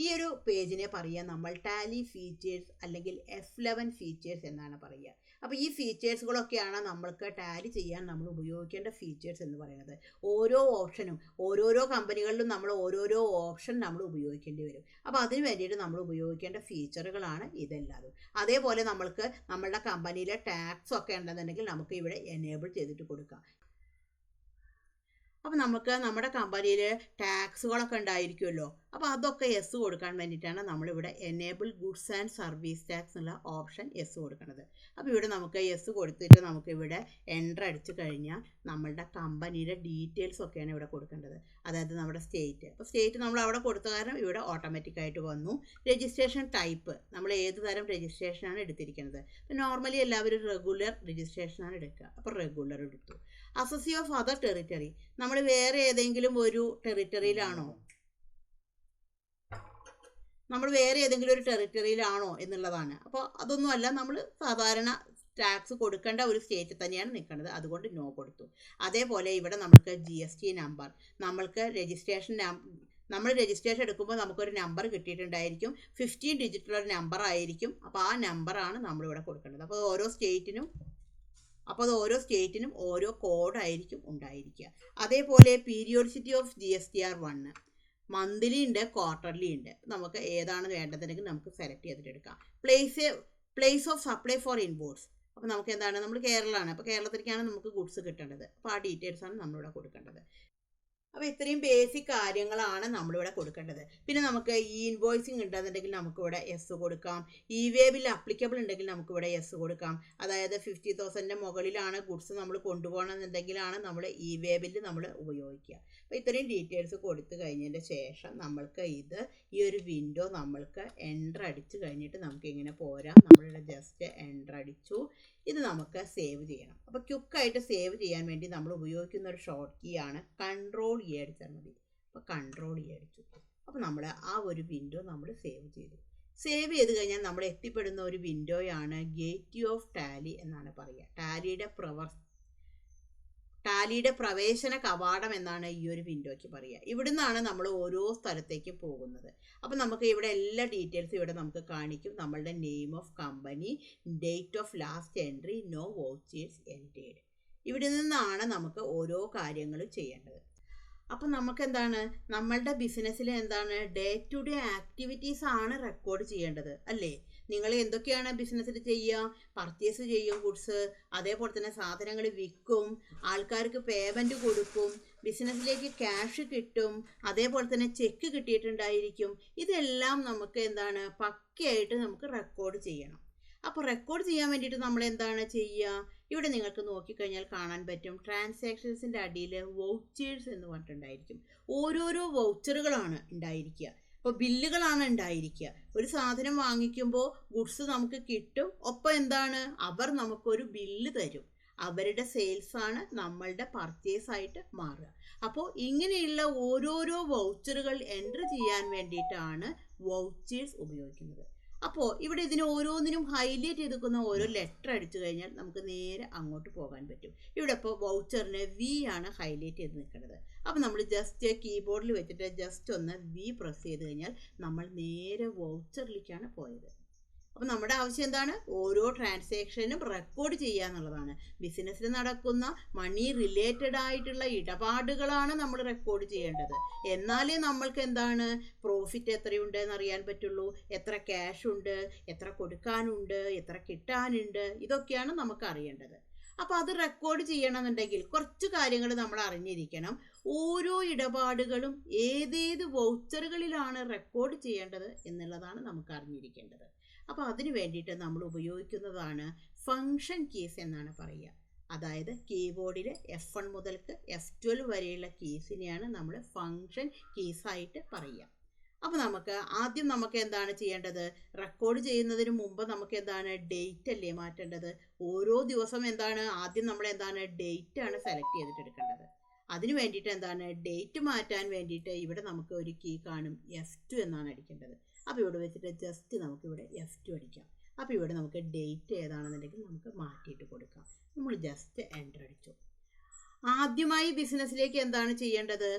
ഈ ഒരു പേജിനെ പറയുക നമ്മൾ ടാലി ഫീച്ചേഴ്സ് അല്ലെങ്കിൽ F11 ഫീച്ചേഴ്സ് എന്നാണ് പറയുക. അപ്പോൾ ഈ ഫീച്ചേഴ്സുകളൊക്കെയാണ് നമ്മൾക്ക് ടാലി ചെയ്യാൻ നമ്മൾ ഉപയോഗിക്കേണ്ട ഫീച്ചേഴ്സ് എന്ന് പറയുന്നത്. ഓരോ ഓപ്ഷനും ഓരോരോ കമ്പനികളിലും നമ്മൾ ഓരോരോ ഓപ്ഷൻ നമ്മൾ ഉപയോഗിക്കേണ്ടി വരും. അപ്പോൾ അതിന് വേണ്ടിയിട്ട് നമ്മൾ ഉപയോഗിക്കേണ്ട ഫീച്ചറുകളാണ് ഇതെല്ലാതും. അതേപോലെ നമ്മളുടെ കമ്പനിയിലെ ടാക്സ് ഒക്കെ ഉണ്ടെന്നുണ്ടെങ്കിൽ നമുക്ക് ഇവിടെ എനേബിൾ ചെയ്തിട്ട് കൊടുക്കാം. അപ്പോൾ നമുക്ക് നമ്മുടെ കമ്പനിയിൽ ടാക്സുകളൊക്കെ ഉണ്ടായിരിക്കുമല്ലോ. അപ്പോൾ അതൊക്കെ യെസ് കൊടുക്കാൻ വേണ്ടിയിട്ടാണ് നമ്മളിവിടെ enable goods and service tax എന്നുള്ള ഓപ്ഷൻ യെസ് കൊടുക്കുന്നത്. അപ്പോൾ ഇവിടെ നമുക്ക് യെസ് കൊടുത്തിട്ട് നമുക്കിവിടെ എൻ്റർ അടിച്ചു കഴിഞ്ഞാൽ നമ്മളുടെ കമ്പനിയുടെ ഡീറ്റെയിൽസ് ഒക്കെയാണ് ഇവിടെ കൊടുക്കേണ്ടത്. അതായത് നമ്മുടെ സ്റ്റേറ്റ്. അപ്പോൾ സ്റ്റേറ്റ് നമ്മൾ അവിടെ കൊടുത്ത കാരണം ഇവിടെ ഓട്ടോമാറ്റിക്കായിട്ട് വന്നു. രജിസ്ട്രേഷൻ ടൈപ്പ് നമ്മൾ ഏത് തരം രജിസ്ട്രേഷനാണ് എടുത്തിരിക്കുന്നത്. അപ്പോൾ നോർമലി എല്ലാവരും റെഗുലർ രജിസ്ട്രേഷനാണ് എടുക്കുക. അപ്പോൾ റെഗുലർ എടുത്തു. അസസി ഓഫ് അതർ ടെറിറ്ററി നമ്മൾ വേറെ ഏതെങ്കിലും ഒരു ടെറിറ്ററിയിലാണോ എന്നുള്ളതാണ്. അപ്പോൾ അതൊന്നുമല്ല, നമ്മൾ സാധാരണ ടാക്സ് കൊടുക്കേണ്ട ഒരു സ്റ്റേറ്റ് തന്നെയാണ് നിൽക്കുന്നത്, അതുകൊണ്ട് നോ കൊടുത്തു. അതേപോലെ ഇവിടെ നമുക്ക് GST നമ്പർ, നമ്മൾ രജിസ്ട്രേഷൻ എടുക്കുമ്പോൾ നമുക്കൊരു നമ്പർ കിട്ടിയിട്ടുണ്ടായിരിക്കും, 15 ഡിജിറ്റുള്ള ഒരു നമ്പർ ആയിരിക്കും. അപ്പോൾ ആ നമ്പറാണ് നമ്മളിവിടെ കൊടുക്കേണ്ടത്. അപ്പോൾ അത് ഓരോ സ്റ്റേറ്റിനും ഓരോ കോഡായിരിക്കും ഉണ്ടായിരിക്കുക. അതേപോലെ പീരിയോഡിസിറ്റി ഓഫ് GSTR 1 മന്ത്ലി ഉണ്ട്, ക്വാർട്ടർലി ഉണ്ട്. നമുക്ക് ഏതാണ് വേണ്ടതെങ്കിൽ നമുക്ക് സെലക്ട് ചെയ്തിട്ട് എടുക്കാം. Place of supply for imports. അപ്പോൾ നമുക്ക് എന്താണ്, നമ്മൾ കേരളമാണ്, അപ്പോൾ കേരളത്തിലേക്കാണ് നമുക്ക് ഗുഡ്സ് കിട്ടേണ്ടത്. അപ്പോൾ ആ ഡീറ്റെയിൽസാണ് നമ്മളിവിടെ കൊടുക്കേണ്ടത്. അപ്പോൾ ഇത്രയും ബേസിക് കാര്യങ്ങളാണ് നമ്മളിവിടെ കൊടുക്കേണ്ടത്. പിന്നെ നമുക്ക് ഈ ഇൻവോയ്സിങ് ഉണ്ടെന്നുണ്ടെങ്കിൽ നമുക്കിവിടെ യെസ് കൊടുക്കാം. ഇ വേബിൽ അപ്ലിക്കബിൾ ഉണ്ടെങ്കിൽ നമുക്കിവിടെ യെസ് കൊടുക്കാം. അതായത് 50,000 മുകളിലാണ് ഗുഡ്സ് നമ്മൾ കൊണ്ടുപോകണമെന്നുണ്ടെങ്കിലാണ് നമ്മൾ ഇ വേബിൽ നമ്മൾ ഉപയോഗിക്കുക. അപ്പോൾ ഇത്രയും ഡീറ്റെയിൽസ് കൊടുത്തു കഴിഞ്ഞതിൻ്റെ ശേഷം നമ്മൾക്ക് ഈ ഒരു വിൻഡോ നമ്മൾക്ക് എൻ്റർ അടിച്ച് കഴിഞ്ഞിട്ട് നമുക്ക് ഇങ്ങനെ പോരാം. നമ്മളിവിടെ ജസ്റ്റ് എൻ്റർ അടിച്ചു. ഇത് നമുക്ക് സേവ് ചെയ്യണം. അപ്പോൾ ക്വിക്കായിട്ട് സേവ് ചെയ്യാൻ വേണ്ടി നമ്മൾ ഉപയോഗിക്കുന്ന ഒരു ഷോർട്ട് കീ ആണ് കൺട്രോൾ ഇ അടിച്ചാൽ മതി. അപ്പോൾ കൺട്രോൾ ഇ അടിച്ചു. അപ്പോൾ നമ്മൾ ആ ഒരു വിൻഡോ നമ്മൾ സേവ് ചെയ്തു. സേവ് ചെയ്ത് കഴിഞ്ഞാൽ നമ്മൾ എത്തിപ്പെടുന്ന ഒരു വിൻഡോയാണ് ഗേറ്റ് ഓഫ് ടാലി എന്നാണ് പറയുക. ടാലിയുടെ പ്രവേശന കവാടം എന്നാണ് ഈ ഒരു വിൻഡോയ്ക്ക് പറയുക. ഇവിടുന്നാണ് നമ്മൾ ഓരോ സ്ഥലത്തേക്ക് പോകുന്നത്. അപ്പോൾ നമുക്ക് ഇവിടെ എല്ലാ ഡീറ്റെയിൽസും ഇവിടെ നമുക്ക് കാണിക്കും. നമ്മളുടെ name of company, date of last entry, no vouchers entered. ഇവിടെ നിന്നാണ് നമുക്ക് ഓരോ കാര്യങ്ങളും ചെയ്യേണ്ടത്. അപ്പം നമുക്ക് എന്താണ്, നമ്മളുടെ ബിസിനസ്സിൽ എന്താണ് ഡേ ടു ഡേ ആക്ടിവിറ്റീസ് ആണ് റെക്കോർഡ് ചെയ്യേണ്ടത് അല്ലേ? നിങ്ങൾ എന്തൊക്കെയാണ് ബിസിനസ്സിൽ ചെയ്യുക? പർച്ചേസ് ചെയ്യും ഗുഡ്സ്, അതേപോലെ തന്നെ സാധനങ്ങൾ വിൽക്കും, ആൾക്കാർക്ക് പേയ്മെൻറ്റ് കൊടുക്കും, ബിസിനസ്സിലേക്ക് ക്യാഷ് കിട്ടും, അതേപോലെ തന്നെ ചെക്ക് കിട്ടിയിട്ടുണ്ടായിരിക്കും. ഇതെല്ലാം നമുക്ക് എന്താണ് പക്കയായിട്ട് നമുക്ക് റെക്കോർഡ് ചെയ്യണം. അപ്പോൾ റെക്കോർഡ് ചെയ്യാൻ വേണ്ടിയിട്ട് നമ്മൾ എന്താണ് ചെയ്യുക? ഇവിടെ നിങ്ങൾക്ക് നോക്കിക്കഴിഞ്ഞാൽ കാണാൻ പറ്റും, ട്രാൻസാക്ഷൻസിൻ്റെ അടിയിൽ വൗച്ചേഴ്സ് എന്ന് പറഞ്ഞിട്ടുണ്ടായിരിക്കും. ഓരോരോ വൗച്ചറുകളാണ് ഉണ്ടായിരിക്കുക. അപ്പോൾ ബില്ലുകളാണ് ഉണ്ടായിരിക്കുക. ഒരു സാധനം വാങ്ങിക്കുമ്പോൾ ഗുഡ്സ് നമുക്ക് കിട്ടും, ഒപ്പം എന്താണ് അവർ നമുക്കൊരു ബില്ല് തരും. അവരുടെ സെയിൽസാണ് നമ്മളുടെ പർച്ചേസായിട്ട് മാറുക. അപ്പോൾ ഇങ്ങനെയുള്ള ഓരോരോ വൗച്ചറുകൾ എൻറ്റർ ചെയ്യാൻ വേണ്ടിയിട്ടാണ് വൗച്ചേഴ്സ് ഉപയോഗിക്കുന്നത്. അപ്പോൾ ഇവിടെ ഇതിന് ഓരോന്നിനും ഹൈലൈറ്റ് ചെയ്തിരിക്കുന്ന ഓരോ ലെറ്റർ അടിച്ചു കഴിഞ്ഞാൽ നമുക്ക് നേരെ അങ്ങോട്ട് പോകാൻ പറ്റും. ഇവിടെ ഇപ്പോൾ വൗച്ചറിന് വി ആണ് ഹൈലൈറ്റ് ചെയ്ത് നിൽക്കുന്നത്. അപ്പോൾ നമ്മൾ ജസ്റ്റ് കീബോർഡിൽ വെച്ചിട്ട് ജസ്റ്റ് ഒന്ന് വി പ്രസ് ചെയ്ത് കഴിഞ്ഞാൽ നമ്മൾ നേരെ വൗച്ചറിലേക്കാണ് പോയത്. അപ്പോൾ നമ്മുടെ ആവശ്യം എന്താണ്? ഓരോ ട്രാൻസാക്ഷനും റെക്കോർഡ് ചെയ്യുക എന്നുള്ളതാണ്. ബിസിനസ്സിൽ നടക്കുന്ന മണി റിലേറ്റഡ് ആയിട്ടുള്ള ഇടപാടുകളാണ് നമ്മൾ റെക്കോർഡ് ചെയ്യേണ്ടത്. എന്നാലേ നമ്മൾക്ക് എന്താണ് പ്രോഫിറ്റ് എത്രയുണ്ട് എന്നറിയാൻ പറ്റുള്ളൂ, എത്ര ക്യാഷ് ഉണ്ട്, എത്ര കൊടുക്കാനുണ്ട്, എത്ര കിട്ടാനുണ്ട്, ഇതൊക്കെയാണ് നമുക്ക് അറിയേണ്ടത്. അപ്പോൾ അത് റെക്കോർഡ് ചെയ്യണമെന്നുണ്ടെങ്കിൽ കുറച്ച് കാര്യങ്ങൾ നമ്മൾ അറിഞ്ഞിരിക്കണം. ഓരോ ഇടപാടുകളും ഏതേത് വൗച്ചറുകളിലാണ് റെക്കോർഡ് ചെയ്യേണ്ടത് എന്നുള്ളതാണ് നമുക്ക് അറിഞ്ഞിരിക്കേണ്ടത്. അപ്പോൾ അതിന് വേണ്ടിയിട്ട് നമ്മൾ ഉപയോഗിക്കുന്നതാണ് ഫങ്ഷൻ കീസ് എന്നാണ് പറയുക. അതായത് കീബോർഡിൽ F1 മുതൽക്ക് F12 വരെയുള്ള കീസിനെയാണ് നമ്മൾ ഫങ്ഷൻ കീസായിട്ട് പറയുക. അപ്പോൾ ആദ്യം നമുക്ക് എന്താണ് ചെയ്യേണ്ടത്? റെക്കോർഡ് ചെയ്യുന്നതിന് മുമ്പ് നമുക്ക് എന്താണ് ഡേറ്റ് അല്ലേ മാറ്റേണ്ടത്? ഓരോ ദിവസം എന്താണ് ആദ്യം നമ്മൾ എന്താണ് ഡേറ്റ് ആണ് സെലക്ട് ചെയ്തിട്ടെടുക്കേണ്ടത്. അതിന് വേണ്ടിയിട്ട് എന്താണ് ഡേറ്റ് മാറ്റാൻ വേണ്ടിയിട്ട് ഇവിടെ നമുക്ക് ഒരു കീ കാണും, F2 എന്നാണ് അടിക്കേണ്ടത്. അപ്പോൾ ഇവിടെ വെച്ചിട്ട് ജസ്റ്റ് നമുക്കിവിടെ F2 അടിക്കാം. അപ്പോൾ ഇവിടെ നമുക്ക് ഡേറ്റ് ഏതാണെന്നുണ്ടെങ്കിൽ നമുക്ക് മാറ്റിയിട്ട് കൊടുക്കാം. നമ്മൾ ജസ്റ്റ് എൻ്റർ അടിച്ചു. ആദ്യമായി ബിസിനസ്സിലേക്ക് എന്താണ് ചെയ്യേണ്ടത്?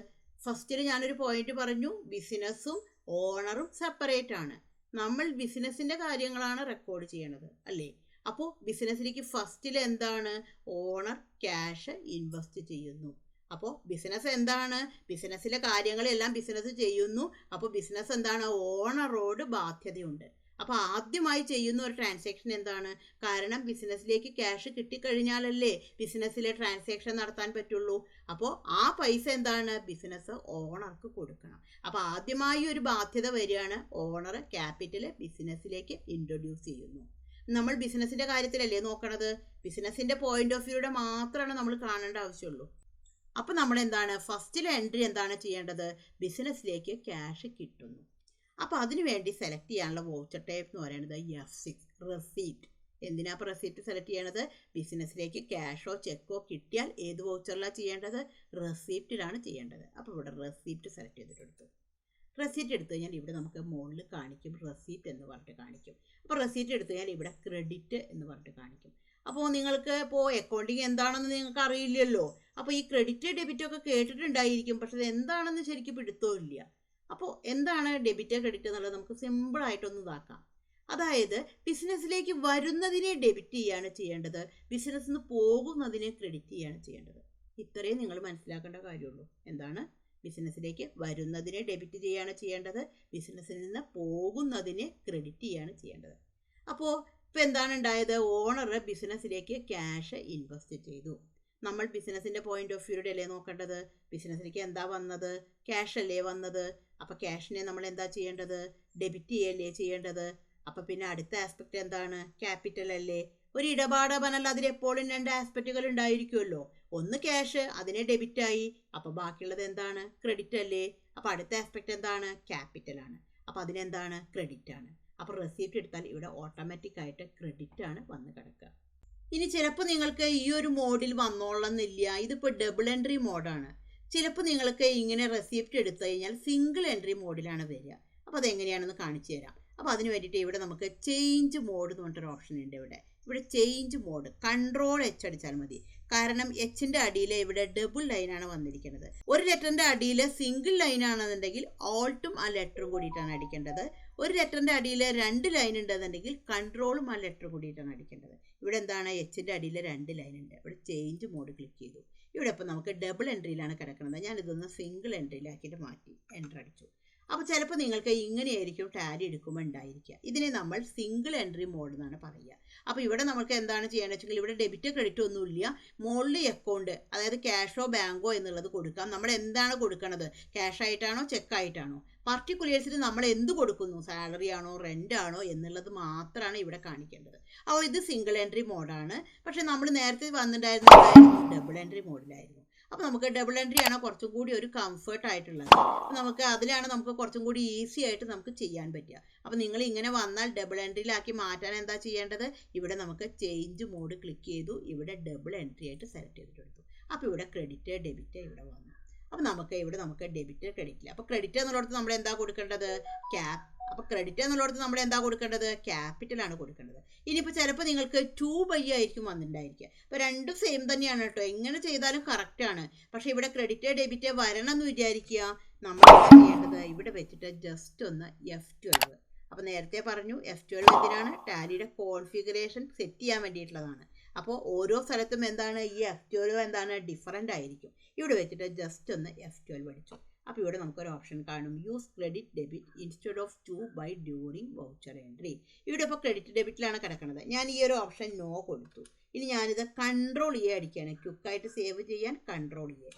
ഫസ്റ്റിൽ ഞാനൊരു പോയിന്റ് പറഞ്ഞു, ബിസിനസ്സും ഓണറും സെപ്പറേറ്റ് ആണ്. നമ്മൾ ബിസിനസ്സിൻ്റെ കാര്യങ്ങളാണ് റെക്കോർഡ് ചെയ്യണത് അല്ലേ? അപ്പോൾ ബിസിനസ്സിലേക്ക് ഫസ്റ്റിൽ എന്താണ് ഓണർ ക്യാഷ് ഇൻവെസ്റ്റ് ചെയ്യുന്നു. അപ്പോൾ ബിസിനസ് എന്താണ്? ബിസിനസ്സിലെ കാര്യങ്ങളെല്ലാം ബിസിനസ് ചെയ്യുന്നു. അപ്പോൾ ബിസിനസ് എന്താണ്? ഓണറോട് ബാധ്യതയുണ്ട്. അപ്പോൾ ആദ്യമായി ചെയ്യുന്ന ഒരു ട്രാൻസാക്ഷൻ എന്താണ്? കാരണം ബിസിനസ്സിലേക്ക് ക്യാഷ് കിട്ടിക്കഴിഞ്ഞാലല്ലേ ബിസിനസ്സിലെ ട്രാൻസാക്ഷൻ നടത്താൻ പറ്റുള്ളൂ. അപ്പോൾ ആ പൈസ എന്താണ്? ബിസിനസ് ഓണർക്ക് കൊടുക്കണം. അപ്പോൾ ആദ്യമായി ഒരു ബാധ്യത വരികയാണ്. ഓണർ ക്യാപിറ്റൽ ബിസിനസ്സിലേക്ക് ഇൻട്രൊഡ്യൂസ് ചെയ്യുന്നു. നമ്മൾ ബിസിനസ്സിൻ്റെ കാര്യത്തിലല്ലേ നോക്കണത്? ബിസിനസ്സിൻ്റെ പോയിന്റ് ഓഫ് വ്യൂയുടെ മാത്രമാണ് നമ്മൾ കാണേണ്ട ആവശ്യമുള്ളൂ. അപ്പോൾ നമ്മൾ എന്താണ് ഫസ്റ്റിലെ എൻട്രി എന്താണ് ചെയ്യേണ്ടത്? ബിസിനസ്സിലേക്ക് ക്യാഷ് കിട്ടുന്നു. അപ്പോൾ അതിനു വേണ്ടി സെലക്ട് ചെയ്യാനുള്ള വൗച്ചർ ടൈപ്പ് എന്ന് പറയുന്നത് F6 റെസീപ്റ്റ്. എന്തിനാ അപ്പോൾ റെസീപ്റ്റ് സെലക്ട് ചെയ്യണത്? ബിസിനസ്സിലേക്ക് ക്യാഷോ ചെക്കോ കിട്ടിയാൽ ഏത് വൗച്ചറിലാണ് ചെയ്യേണ്ടത്? റെസീപ്റ്റിലാണ് ചെയ്യേണ്ടത്. അപ്പോൾ ഇവിടെ റെസീപ്റ്റ് സെലക്ട് ചെയ്തിട്ടെടുത്തു. റെസീപ്റ്റ് എടുത്തു കഴിഞ്ഞാൽ ഇവിടെ നമുക്ക് മുകളിൽ കാണിക്കും റെസീപ്റ്റ് എന്ന് പറഞ്ഞിട്ട് കാണിക്കും. അപ്പോൾ റെസീപ്റ്റ് എടുത്തു കഴിഞ്ഞാൽ ഇവിടെ ക്രെഡിറ്റ് എന്ന് പറഞ്ഞിട്ട് കാണിക്കും. അപ്പോൾ നിങ്ങൾക്ക് ഇപ്പോൾ അക്കൗണ്ടിങ് എന്താണെന്ന് നിങ്ങൾക്ക് അറിയില്ലല്ലോ. അപ്പോൾ ഈ ക്രെഡിറ്റ് ഡെബിറ്റ് ഒക്കെ കേട്ടിട്ടുണ്ടായിരിക്കും, പക്ഷെ അത് എന്താണെന്ന് ശരിക്കും പിടുത്തമില്ല. അപ്പോൾ എന്താണ് ഡെബിറ്റ് ക്രെഡിറ്റ് എന്നുള്ളത് നമുക്ക് സിമ്പിളായിട്ടൊന്ന് ഇതാക്കാം. അതായത് ബിസിനസ്സിലേക്ക് വരുന്നതിനെ ഡെബിറ്റ് ചെയ്യുകയാണ് ചെയ്യേണ്ടത്, ബിസിനസ്സിൽ നിന്ന് പോകുന്നതിനെ ക്രെഡിറ്റ് ചെയ്യുകയാണ് ചെയ്യേണ്ടത്. ഇത്രയും നിങ്ങൾ മനസ്സിലാക്കേണ്ട കാര്യമുള്ളൂ. എന്താണ്? ബിസിനസ്സിലേക്ക് വരുന്നതിനെ ഡെബിറ്റ് ചെയ്യുകയാണ് ചെയ്യേണ്ടത്, ബിസിനസ്സിൽ നിന്ന് പോകുന്നതിനെ ക്രെഡിറ്റ് ചെയ്യുകയാണ് ചെയ്യേണ്ടത്. അപ്പോൾ ഇപ്പോൾ എന്താണ് ഉണ്ടായത്? ഓണർ ബിസിനസ്സിലേക്ക് ക്യാഷ് ഇൻവെസ്റ്റ് ചെയ്തു. നമ്മൾ ബിസിനസിൻ്റെ പോയിന്റ് ഓഫ് വ്യൂയുടെ അല്ലേ നോക്കേണ്ടത്. ബിസിനസ്സിലേക്ക് എന്താ വന്നത്? ക്യാഷ് അല്ലേ വന്നത്. അപ്പോൾ ക്യാഷിനെ നമ്മൾ എന്താ ചെയ്യേണ്ടത്? ഡെബിറ്റ് ചെയ്യല്ലേ ചെയ്യേണ്ടത്. അപ്പോൾ പിന്നെ അടുത്ത ആസ്പെക്റ്റ് എന്താണ്? ക്യാപിറ്റൽ അല്ലേ. ഒരു ഇടപാട് പറഞ്ഞാൽ അതിലെപ്പോഴും 2 ആസ്പെക്റ്റുകൾ ഉണ്ടായിരിക്കുമല്ലോ. ഒന്ന് ക്യാഷ്, അതിനെ ഡെബിറ്റായി. അപ്പോൾ ബാക്കിയുള്ളത് എന്താണ്? ക്രെഡിറ്റ് അല്ലേ. അപ്പോൾ അടുത്ത ആസ്പെക്റ്റ് എന്താണ്? ക്യാപിറ്റൽ ആണ്. അപ്പോൾ അതിനെന്താണ്? ക്രെഡിറ്റ് ആണ്. അപ്പോൾ റെസിപ്റ്റ് എടുത്താൽ ഇവിടെ ഓട്ടോമാറ്റിക്കായിട്ട് ക്രെഡിറ്റ് ആണ് വന്ന് കിടക്കുക. ഇനി ചിലപ്പോൾ നിങ്ങൾക്ക് ഈ ഒരു മോഡിൽ വന്നോളന്നില്ല. ഇതിപ്പോൾ ഡബിൾ എൻട്രി മോഡാണ്. ചിലപ്പോൾ നിങ്ങൾക്ക് ഇങ്ങനെ റെസിപ്റ്റ് എടുത്തു കഴിഞ്ഞാൽ സിംഗിൾ എൻട്രി മോഡിലാണ് വരിക. അപ്പോൾ അതെങ്ങനെയാണെന്ന് കാണിച്ചു തരാം. അപ്പോൾ അതിന് വേണ്ടിയിട്ട് ഇവിടെ നമുക്ക് ചേഞ്ച് മോഡ് എന്ന് പറഞ്ഞിട്ടൊരു ഓപ്ഷൻ ഉണ്ട്. ഇവിടെ ചേഞ്ച് മോഡ് കൺട്രോൾ H അടിച്ചാൽ മതി. കാരണം എച്ചിൻ്റെ അടിയിൽ ഇവിടെ ഡബിൾ ലൈനാണ് വന്നിരിക്കുന്നത്. ഒരു ലെറ്ററിൻ്റെ അടിയിൽ സിംഗിൾ ലൈൻ ആണെന്നുണ്ടെങ്കിൽ ഓൾട്ടും ആ ലെറ്ററും കൂടിയിട്ടാണ് അടിക്കേണ്ടത്. ഒരു ലെറ്ററിൻ്റെ അടിയിൽ 2 ലൈൻ ഉണ്ടെന്നുണ്ടെങ്കിൽ കൺട്രോളും ആ ലെറ്റർ കൂടിയിട്ടാണ് അടിക്കേണ്ടത്. ഇവിടെ എന്താണ്? എച്ചിൻ്റെ അടിയിൽ 2 ലൈൻ ഉണ്ട്. ഇവിടെ ചേഞ്ച് മോഡ് ക്ലിക്ക് ചെയ്തു. ഇവിടെ ഇപ്പോൾ നമുക്ക് ഡബിൾ എൻട്രിയിലാണ് കിടക്കുന്നത്. ഞാനിതൊന്ന് സിംഗിൾ എൻട്രിയിലാക്കിയിട്ട് മാറ്റി എൻ്റർ അടിച്ചു. അപ്പോൾ ചിലപ്പോൾ നിങ്ങൾക്ക് ഇങ്ങനെയായിരിക്കും ടാലി എടുക്കുമ്പോൾ ഉണ്ടായിരിക്കുക. ഇതിനെ നമ്മൾ സിംഗിൾ എൻട്രി മോഡ് എന്നാണ് പറയുക. അപ്പോൾ ഇവിടെ നമുക്ക് എന്താണ് ചെയ്യേണ്ടത് വെച്ചെങ്കിൽ ഇവിടെ ഡെബിറ്റ് ക്രെഡിറ്റ് ഒന്നുമില്ല. മുകളിൽ അക്കൗണ്ട്, അതായത് ക്യാഷോ ബാങ്കോ എന്നുള്ളത് കൊടുക്കാം. നമ്മൾ എന്താണ് കൊടുക്കുന്നത്? ക്യാഷ് ആയിട്ടാണോ ചെക്കായിട്ടാണോ? പർട്ടിക്കുലേഴ്സിന് നമ്മൾ എന്ത് കൊടുക്കുന്നു? സാലറി ആണോ റെൻ്റ് ആണോ എന്നുള്ളത് മാത്രമാണ് ഇവിടെ കാണിക്കേണ്ടത്. അപ്പോൾ ഇത് സിംഗിൾ എൻട്രി മോഡാണ്. പക്ഷേ നമ്മൾ നേരത്തെ വന്നിട്ടുണ്ടായിരുന്നത് ഡബിൾ എൻട്രി മോഡിലായിരുന്നു. അപ്പോൾ നമുക്ക് ഡബിൾ എൻട്രി ആണ് കുറച്ചും കൂടി ഒരു കംഫർട്ട് ആയിട്ടുള്ളത്. നമുക്ക് അതിലാണ് നമുക്ക് കുറച്ചും കൂടി ഈസി ആയിട്ട് നമുക്ക് ചെയ്യാൻ പറ്റുക. അപ്പോൾ നിങ്ങൾ ഇങ്ങനെ വന്നാൽ ഡബിൾ എൻട്രിയിലാക്കി മാറ്റാൻ എന്താ ചെയ്യേണ്ടത്? ഇവിടെ നമുക്ക് ചേഞ്ച് മോഡ് ക്ലിക്ക് ചെയ്തു. ഇവിടെ ഡബിൾ എൻട്രി ആയിട്ട് സെലക്ട് ചെയ്തിട്ടെടുത്തു. അപ്പോൾ ഇവിടെ ക്രെഡിറ്റ് ഡെബിറ്റ് ഇവിടെ വന്നു. അപ്പോൾ നമുക്ക് ഡെബിറ്റ് ക്രെഡിറ്റില്ല. അപ്പോൾ ക്രെഡിറ്റ് എന്നുള്ളിടത്ത് നമ്മൾ എന്താ കൊടുക്കേണ്ടത്? അപ്പോൾ ക്രെഡിറ്റ് എന്നുള്ളിടത്ത് നമ്മൾ എന്താ കൊടുക്കേണ്ടത്? ക്യാപിറ്റലാണ് കൊടുക്കേണ്ടത്. ഇനിയിപ്പോൾ ചിലപ്പോൾ നിങ്ങൾക്ക് 2/, ആയിരിക്കും വന്നിട്ടുണ്ടായിരിക്കുക. അപ്പോൾ രണ്ടും സെയിം തന്നെയാണ് കേട്ടോ. എങ്ങനെ ചെയ്താലും കറക്റ്റാണ്. പക്ഷേ ഇവിടെ ക്രെഡിറ്റ് ഡെബിറ്റ് വരണം എന്ന് വിചാരിക്കുക. നമ്മൾ എന്താ ചെയ്യേണ്ടത്? ഇവിടെ വെച്ചിട്ട് ജസ്റ്റ് ഒന്ന് F12. അപ്പോൾ നേരത്തെ പറഞ്ഞു F12 എന്തിനാണ്? ടാലിയുടെ കോൺഫിഗറേഷൻ സെറ്റ് ചെയ്യാൻ വേണ്ടിയിട്ടുള്ളതാണ്. അപ്പോൾ ഓരോ സ്ഥലത്തും എന്താണ് ഈ F12 എന്താണ് ഡിഫറൻ്റ് ആയിരിക്കും. ഇവിടെ വെച്ചിട്ട് ജസ്റ്റ് ഒന്ന് F12 അടിച്ചു. അപ്പോൾ ഇവിടെ നമുക്കൊരു ഓപ്ഷൻ കാണും, use credit debit instead of 2/, during voucher entry. ഇവിടെ ഇപ്പോൾ ക്രെഡിറ്റ് ഡെബിറ്റിലാണ് കിടക്കുന്നത്. ഞാൻ ഈ ഒരു ഓപ്ഷൻ നോ കൊടുത്തു. ഇനി ഞാനിത് കൺട്രോൾ അടിക്കുകയാണ്. ക്വിക്കായിട്ട് സേവ് ചെയ്യാൻ കൺട്രോൾ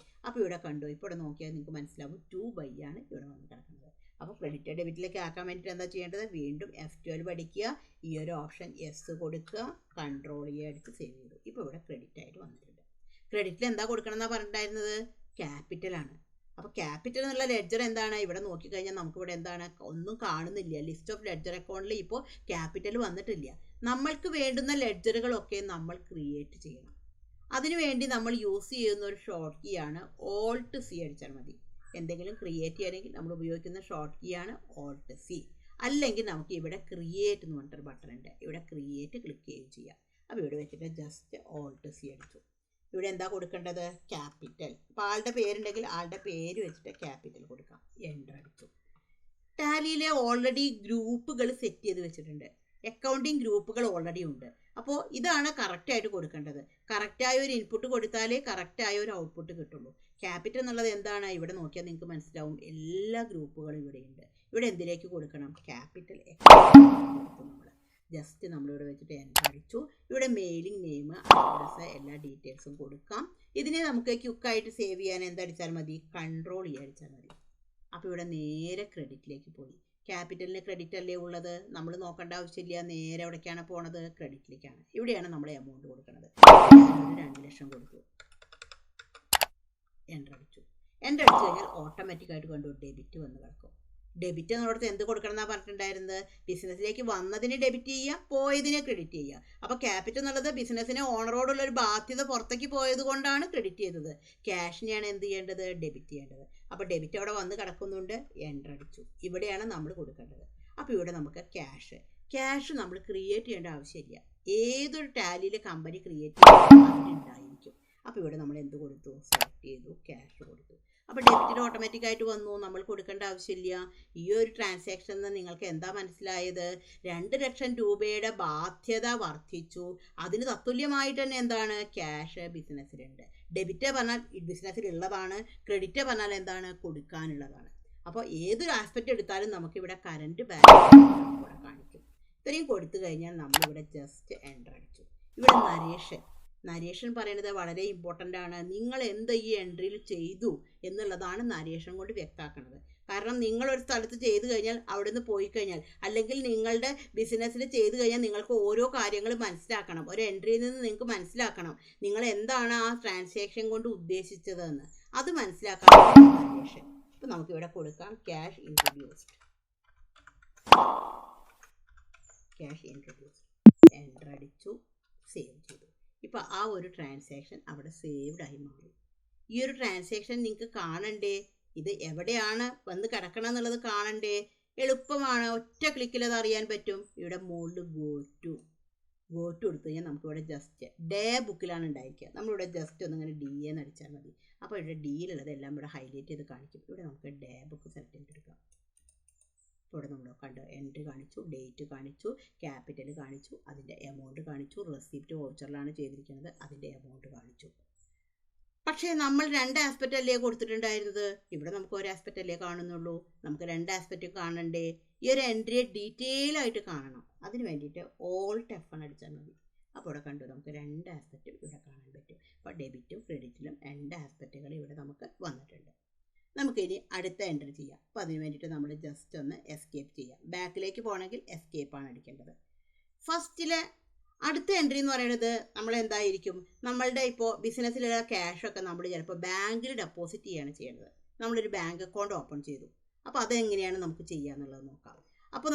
അപ്പോൾ ഇവിടെ കണ്ടു. ഇപ്പോൾ ഇവിടെ നോക്കിയാൽ നിങ്ങൾക്ക് മനസ്സിലാവും 2/, ആണ് ഇവിടെ വന്ന് കിടക്കുന്നത്. അപ്പോൾ ക്രെഡിറ്റ് ഡെബിറ്റിലേക്ക് ആക്കാൻ വേണ്ടിയിട്ട് എന്താ ചെയ്യേണ്ടത്? വീണ്ടും F12 അടിക്കുക. ഈ ഒരു ഓപ്ഷൻ യെസ് കൊടുക്കുക. കൺട്രോൾ അടിച്ച് സേവ് ചെയ്തു. ഇപ്പോൾ ഇവിടെ ക്രെഡിറ്റ് ആയിട്ട് വന്നിട്ടുണ്ട്. ക്രെഡിറ്റിൽ എന്താ കൊടുക്കണം എന്നാണ് പറഞ്ഞിട്ടുണ്ടായിരുന്നത്? ക്യാപിറ്റലാണ്. അപ്പോൾ ക്യാപിറ്റൽ എന്നുള്ള ലെഡ്ജർ എന്താണ്? ഇവിടെ നോക്കിക്കഴിഞ്ഞാൽ നമുക്കിവിടെ എന്താണ്? ഒന്നും കാണുന്നില്ല. ലിസ്റ്റ് ഓഫ് ലെഡ്ജർ അക്കൗണ്ടിൽ ഇപ്പോൾ ക്യാപിറ്റൽ വന്നിട്ടില്ല. നമ്മൾക്ക് വേണ്ടുന്ന ലെഡ്ജറുകളൊക്കെ നമ്മൾ ക്രിയേറ്റ് ചെയ്യണം. അതിനുവേണ്ടി നമ്മൾ യൂസ് ചെയ്യുന്ന ഒരു ഷോർട്ട് കീ ആണ് Alt C അടിച്ചാൽ മതി. എന്തെങ്കിലും ക്രിയേറ്റ് ചെയ്യണമെങ്കിൽ നമ്മൾ ഉപയോഗിക്കുന്ന ഷോർട്ട് കീ ആണ് Alt C. അല്ലെങ്കിൽ നമുക്ക് ഇവിടെ ക്രിയേറ്റ് എന്ന് പറഞ്ഞിട്ടൊരു ബട്ടൺ ഉണ്ട്. ഇവിടെ ക്രിയേറ്റ് ക്ലിക്ക് ചെയ്യുകയും ചെയ്യാം. അപ്പോൾ ഇവിടെ വെച്ചിട്ട് ജസ്റ്റ് Alt C അടിച്ചു. ഇവിടെ എന്താ കൊടുക്കേണ്ടത്? ക്യാപിറ്റൽ. അപ്പോൾ ആളുടെ പേരുണ്ടെങ്കിൽ ആളുടെ പേര് വെച്ചിട്ട് ക്യാപിറ്റൽ കൊടുക്കാം. എൻ്റർ അടിച്ചു. ടാലിയിലെ ഓൾറെഡി ഗ്രൂപ്പുകൾ സെറ്റ് ചെയ്ത് വെച്ചിട്ടുണ്ട്. അക്കൗണ്ടിങ് ഗ്രൂപ്പുകൾ ഓൾറെഡി ഉണ്ട്. അപ്പോൾ ഇതാണ് കറക്റ്റായിട്ട് കൊടുക്കേണ്ടത്. കറക്റ്റായ ഒരു ഇൻപുട്ട് കൊടുത്താലേ കറക്റ്റായ ഒരു ഔട്ട്പുട്ട് കിട്ടുള്ളൂ. ക്യാപിറ്റൽ എന്നുള്ളത് എന്താണ്? ഇവിടെ നോക്കിയാൽ നിങ്ങൾക്ക് മനസ്സിലാവും. എല്ലാ ഗ്രൂപ്പുകളും ഇവിടെയുണ്ട്. ഇവിടെ എന്തിലേക്ക് കൊടുക്കണം? ക്യാപിറ്റൽ കൊടുക്കും. ജസ്റ്റ് നമ്മളിവിടെ വെച്ചിട്ട് എൻ്റർ അടിച്ചു. ഇവിടെ മെയിലിംഗ് നെയിം, അഡ്രസ്സ്, എല്ലാ ഡീറ്റെയിൽസും കൊടുക്കാം. ഇതിനെ നമുക്ക് ക്വിക്കായിട്ട് സേവ് ചെയ്യാൻ എന്തടിച്ചാൽ മതി? കൺട്രോൾ അടിച്ചാൽ മതി. അപ്പോൾ ഇവിടെ നേരെ ക്രെഡിറ്റിലേക്ക് പോയി. ക്യാപിറ്റലിന് ക്രെഡിറ്റ് അല്ലേ ഉള്ളത്? നമ്മൾ നോക്കേണ്ട ആവശ്യമില്ല. നേരെ എവിടേക്കാണ് പോണത്? ക്രെഡിറ്റിലേക്കാണ്. ഇവിടെയാണ് നമ്മൾ എമൗണ്ട് കൊടുക്കുന്നത്. 2 ലക്ഷം കൊടുത്തു. എൻ്റർ അടിച്ചു. എൻ്റർ അടിച്ചു കഴിഞ്ഞാൽ ഓട്ടോമാറ്റിക്കായിട്ട് കണ്ടു ഡെബിറ്റ് വന്ന് കിടക്കും. ഡെബിറ്റ് എന്നുള്ളത് എന്ത് കൊടുക്കണം എന്നാണ് പറഞ്ഞിട്ടുണ്ടായിരുന്നത്? ബിസിനസ്സിലേക്ക് വന്നതിന് ഡെബിറ്റ് ചെയ്യുക, പോയതിനെ ക്രെഡിറ്റ് ചെയ്യുക. അപ്പോൾ ക്യാപിറ്റൽ എന്നുള്ളത് ബിസിനസ്സിന് ഓണറോടുള്ള ഒരു ബാധ്യത പുറത്തേക്ക് പോയത് കൊണ്ടാണ് ക്രെഡിറ്റ് ചെയ്തത്. ക്യാഷിനെയാണ് എന്ത് ചെയ്യേണ്ടത്? ഡെബിറ്റ് ചെയ്യേണ്ടത്. അപ്പോൾ ഡെബിറ്റ് അവിടെ വന്ന് കിടക്കുന്നുണ്ട്. എൻ്റർ അടിച്ചു. ഇവിടെയാണ് നമ്മൾ കൊടുക്കേണ്ടത്. അപ്പോൾ ഇവിടെ നമുക്ക് ക്യാഷ് നമ്മൾ ക്രിയേറ്റ് ചെയ്യേണ്ട ആവശ്യമില്ല. ഏതൊരു ടാലിയിൽ കമ്പനി ക്രിയേറ്റ് ചെയ്യുമ്പോൾ അതിനുണ്ടായിരിക്കും. അപ്പോൾ ഇവിടെ നമ്മൾ എന്ത് കൊടുത്തു? സെലക്ട് ചെയ്തു, ക്യാഷ് കൊടുത്തു. അപ്പോൾ ഡെബിറ്റിന് ഓട്ടോമാറ്റിക്കായിട്ട് വന്നു. നമ്മൾ കൊടുക്കേണ്ട ആവശ്യമില്ല. ഈ ഒരു ട്രാൻസാക്ഷനിൽ നിന്ന് നിങ്ങൾക്ക് എന്താ മനസ്സിലായത്? 2 ലക്ഷം രൂപയുടെ ബാധ്യത വർദ്ധിച്ചു. അതിന് തത്തുല്യമായിട്ട് തന്നെ എന്താണ്? ക്യാഷ് ബിസിനസ്സിലുണ്ട്. ഡെബിറ്റ് പറഞ്ഞാൽ ബിസിനസ്സിലുള്ളതാണ്. ക്രെഡിറ്റ് പറഞ്ഞാൽ എന്താണ്? കൊടുക്കാനുള്ളതാണ്. അപ്പോൾ ഏതൊരു ആസ്പെക്റ്റ് എടുത്താലും നമുക്കിവിടെ കറണ്ട് ബാലൻസ് ഇവിടെ കാണിക്കും. ഇത്രയും കൊടുത്തു കഴിഞ്ഞാൽ നമ്മളിവിടെ ജസ്റ്റ് എൻ്റർ അടിച്ചു. ഇവിടെ നരേഷൻ നരേഷൻ പറയുന്നത് വളരെ ഇമ്പോർട്ടൻ്റ് ആണ്. നിങ്ങൾ എന്ത് ഈ എൻട്രിയിൽ ചെയ്തു എന്നുള്ളതാണ് നരേഷൻ കൊണ്ട് വ്യക്തമാക്കുന്നത്. കാരണം നിങ്ങളൊരു സ്ഥലത്ത് ചെയ്തു കഴിഞ്ഞാൽ അവിടെ നിന്ന് പോയി കഴിഞ്ഞാൽ, അല്ലെങ്കിൽ നിങ്ങളുടെ ബിസിനസ്സിൽ ചെയ്തു കഴിഞ്ഞാൽ നിങ്ങൾക്ക് ഓരോ കാര്യങ്ങൾ മനസ്സിലാക്കണം. ഒരു എൻട്രിയിൽ നിന്ന് നിങ്ങൾക്ക് മനസ്സിലാക്കണം നിങ്ങൾ എന്താണ് ആ ട്രാൻസാക്ഷൻ കൊണ്ട് ഉദ്ദേശിച്ചതെന്ന്. അത് മനസ്സിലാക്കാൻ നരേഷൻ. ഇപ്പം നമുക്കിവിടെ കൊടുക്കാം cash introduced. Cash introduced enter അടിച്ചു, സേവ് ചെയ്തു. ഇപ്പോൾ ആ ഒരു ട്രാൻസാക്ഷൻ അവിടെ സേവ്ഡ് ആയി മാറി. ഈ ഒരു ട്രാൻസാക്ഷൻ നിങ്ങൾക്ക് കാണണ്ടേ, ഇത് എവിടെയാണ് വന്ന് കിടക്കണം എന്നുള്ളത് കാണണ്ടേ? എളുപ്പമാണ്, ഒറ്റ ക്ലിക്കിൽ അത് അറിയാൻ പറ്റും. ഇവിടെ മുകളിൽ ഗോ ടു കൊടുത്തു കഴിഞ്ഞാൽ നമുക്കിവിടെ ജസ്റ്റ് ഡേ ബുക്കിലാണ് ഉണ്ടായിരിക്കുക. നമ്മളിവിടെ ജസ്റ്റ് ഒന്നിങ്ങനെ ഡി എന്ന് അടിച്ചാൽ മതി. അപ്പോൾ ഇവിടെ ഡിയിലുള്ളത് എല്ലാം ഇവിടെ ഹൈലൈറ്റ് ചെയ്ത് കാണിക്കും. ഇവിടെ നമുക്ക് ഡേ ബുക്ക് സെലക്ട് ചെയ്തെടുക്കാം. ഇവിടെ നമ്മൾ കണ്ട് എൻട്രി കാണിച്ചു, ഡേറ്റ് കാണിച്ചു, ക്യാപിറ്റൽ കാണിച്ചു, അതിൻ്റെ എമൗണ്ട് കാണിച്ചു, റെസിപ്റ്റ് വൗച്ചറിലാണ് ചെയ്തിരിക്കുന്നത്, അതിൻ്റെ എമൗണ്ട് കാണിച്ചു. പക്ഷേ നമ്മൾ 2 ആസ്പെക്റ്റ് അല്ലേ കൊടുത്തിട്ടുണ്ടായിരുന്നത്. ഇവിടെ നമുക്ക് ഒരു ആസ്പെക്റ്റ് അല്ലേ കാണുന്നുള്ളൂ. നമുക്ക് 2 ആസ്പെക്റ്റും കാണണ്ടേ? ഈ ഒരു എൻട്രിയെ ഡീറ്റെയിൽ ആയിട്ട് കാണണം. അതിന് വേണ്ടിയിട്ട് ഓൾട്ട് F1 അടിച്ചാൽ മതി. അപ്പോൾ ഇവിടെ കണ്ടു നമുക്ക് 2 ആസ്പെക്റ്റും ഇവിടെ കാണാൻ പറ്റും. അപ്പോൾ ഡെബിറ്റും ക്രെഡിറ്റിലും 2 ആസ്പെക്റ്റുകൾ ഇവിടെ നമുക്ക് വന്നിട്ടുണ്ട്. നമുക്കിനി അടുത്ത എൻട്രി ചെയ്യാം. അപ്പോൾ അതിന് വേണ്ടിയിട്ട് നമ്മൾ ജസ്റ്റ് ഒന്ന് എസ്കേപ്പ് ചെയ്യാം. ബാക്കിലേക്ക് പോകണമെങ്കിൽ എസ്കേപ്പാണ് അടിക്കേണ്ടത്. ഫസ്റ്റിലെ അടുത്ത എൻട്രി എന്ന് പറയുന്നത് നമ്മൾ എന്തായിരിക്കും, നമ്മളുടെ ഇപ്പോൾ ബിസിനസ്സിലുള്ള ക്യാഷൊക്കെ നമ്മൾ ചിലപ്പോൾ ബാങ്കിൽ ഡെപ്പോസിറ്റ് ചെയ്യുകയാണ് ചെയ്യേണ്ടത്. നമ്മളൊരു ബാങ്ക് അക്കൗണ്ട് ഓപ്പൺ ചെയ്തു. അപ്പോൾ അതെങ്ങനെയാണ് നമുക്ക് ചെയ്യുക എന്നുള്ളത് നോക്കാം. അപ്പോൾ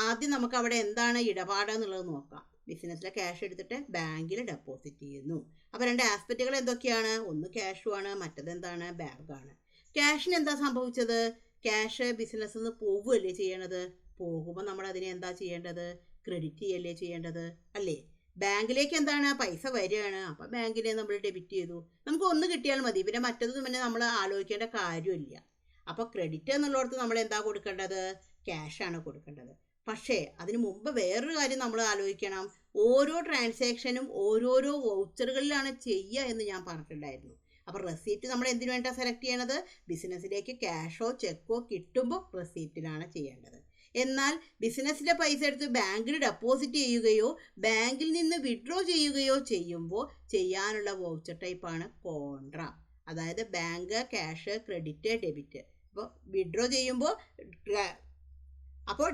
ആദ്യം നമുക്ക് അവിടെ എന്താണ് ഇടപാടെന്നുള്ളത് നോക്കാം. ബിസിനസ്സിലെ ക്യാഷ് എടുത്തിട്ട് ബാങ്കിൽ ഡെപ്പോസിറ്റ് ചെയ്യുന്നു. അപ്പോൾ 2 ആസ്പെക്റ്റുകൾ എന്തൊക്കെയാണ്? ഒന്ന് ക്യാഷുമാണ്, മറ്റത് എന്താണ്, ബാങ്കാണ്. ക്യാഷിന് എന്താ സംഭവിച്ചത്? ക്യാഷ് ബിസിനസ്സിൽ നിന്ന് പോവുകയല്ലേ ചെയ്യണത്. പോകുമ്പോൾ നമ്മൾ അതിനെ എന്താ ചെയ്യേണ്ടത്? ക്രെഡിറ്റ് ചെയ്യല്ലേ ചെയ്യേണ്ടത് അല്ലേ? ബാങ്കിലേക്ക് എന്താണ് പൈസ വരികയാണ്. അപ്പം ബാങ്കിനെ നമ്മൾ ഡെബിറ്റ് ചെയ്തു. നമുക്ക് ഒന്ന് കിട്ടിയാൽ മതി, പിന്നെ മറ്റൊന്നും പിന്നെ നമ്മൾ ആലോചിക്കേണ്ട കാര്യമില്ല. അപ്പോൾ ക്രെഡിറ്റ് എന്നുള്ളിടത്ത് നമ്മൾ എന്താ കൊടുക്കേണ്ടത്? ക്യാഷാണ് കൊടുക്കേണ്ടത്. പക്ഷേ അതിന് മുമ്പ് വേറൊരു കാര്യം നമ്മൾ ആലോചിക്കണം. ഓരോ ട്രാൻസാക്ഷനും ഓരോരോ വൗച്ചറുകളിലാണ് ചെയ്യുക എന്ന് ഞാൻ പറഞ്ഞിട്ടുണ്ടായിരുന്നു. അപ്പോൾ റെസിപ്റ്റ് നമ്മൾ എന്തിനു വേണ്ടിയാണ് സെലക്ട് ചെയ്യണത്? ബിസിനസ്സിലേക്ക് ക്യാഷോ ചെക്കോ കിട്ടുമ്പോൾ റെസിപ്റ്റിലാണ് ചെയ്യേണ്ടത്. എന്നാൽ ബിസിനസ്സിലെ പൈസ എടുത്ത് ബാങ്കിൽ ഡെപ്പോസിറ്റ് ചെയ്യുകയോ ബാങ്കിൽ നിന്ന് വിഡ്രോ ചെയ്യുകയോ ചെയ്യുമ്പോൾ ചെയ്യാനുള്ള വൗച്ചർ ടൈപ്പാണ് കോൺട്രാ. അതായത് ബാങ്ക്, ക്യാഷ്, ക്രെഡിറ്റ്, ഡെബിറ്റ്. അപ്പോൾ വിഡ്രോ ചെയ്യുമ്പോൾ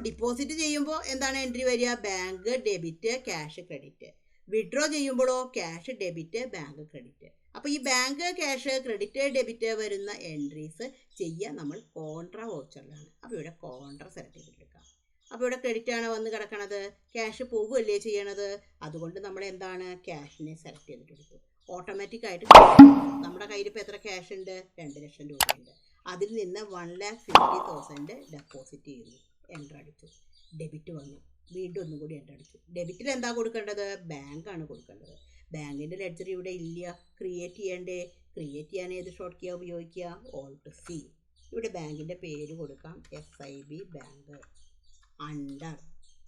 ഡിപ്പോസിറ്റ് ചെയ്യുമ്പോൾ എന്താണ് എൻട്രി വരിക? Bank, debit, cash, credit. Withdraw ചെയ്യുമ്പോഴോ ക്യാഷ്, ഡെബിറ്റ്, ബാങ്ക്, ക്രെഡിറ്റ്. അപ്പോൾ ഈ ബാങ്ക്, ക്യാഷ്, ക്രെഡിറ്റ്, ഡെബിറ്റ് വരുന്ന എൻട്രീസ് ചെയ്യുക നമ്മൾ കോൺട്രാ വൗച്ചറിലാണ്. അപ്പോൾ ഇവിടെ കോൺട്രാ സെലക്ട് ചെയ്തിട്ടെടുക്കാം. അപ്പോൾ ഇവിടെ ക്രെഡിറ്റ് ആണ് വന്ന് കിടക്കണത്, ക്യാഷ് പോവുകയല്ലേ ചെയ്യണത്. അതുകൊണ്ട് നമ്മൾ എന്താണ് ക്യാഷിനെ സെലക്ട് ചെയ്തിട്ടെടുത്തു. ഓട്ടോമാറ്റിക്കായിട്ട് നമ്മുടെ കയ്യിൽ ഇപ്പോൾ എത്ര ക്യാഷ് ഉണ്ട്? 2 ലക്ഷം രൂപയുണ്ട്. അതിൽ നിന്ന് 1,50,000 ഡെപ്പോസിറ്റ് ചെയ്യുന്നു. എൻ്റർ അടിച്ചു. ഡെബിറ്റ് വന്നു. വീണ്ടും ഒന്നും കൂടി എൻ്റർ അടിച്ചു. ഡെബിറ്റിൽ എന്താ കൊടുക്കേണ്ടത്? ബാങ്കാണ് കൊടുക്കേണ്ടത്. ബാങ്കിൻ്റെ ലെഡ്ജർ ഇവിടെ ഇല്ല, ക്രിയേറ്റ് ചെയ്യണ്ടേ? ക്രിയേറ്റ് ചെയ്യാൻ ഏത് ഷോർട്ട് കീ ഉപയോഗിക്കുക? Alt C. ഇവിടെ ബാങ്കിൻ്റെ പേര് കൊടുക്കാം, SIB ബാങ്ക്. അണ്ടർ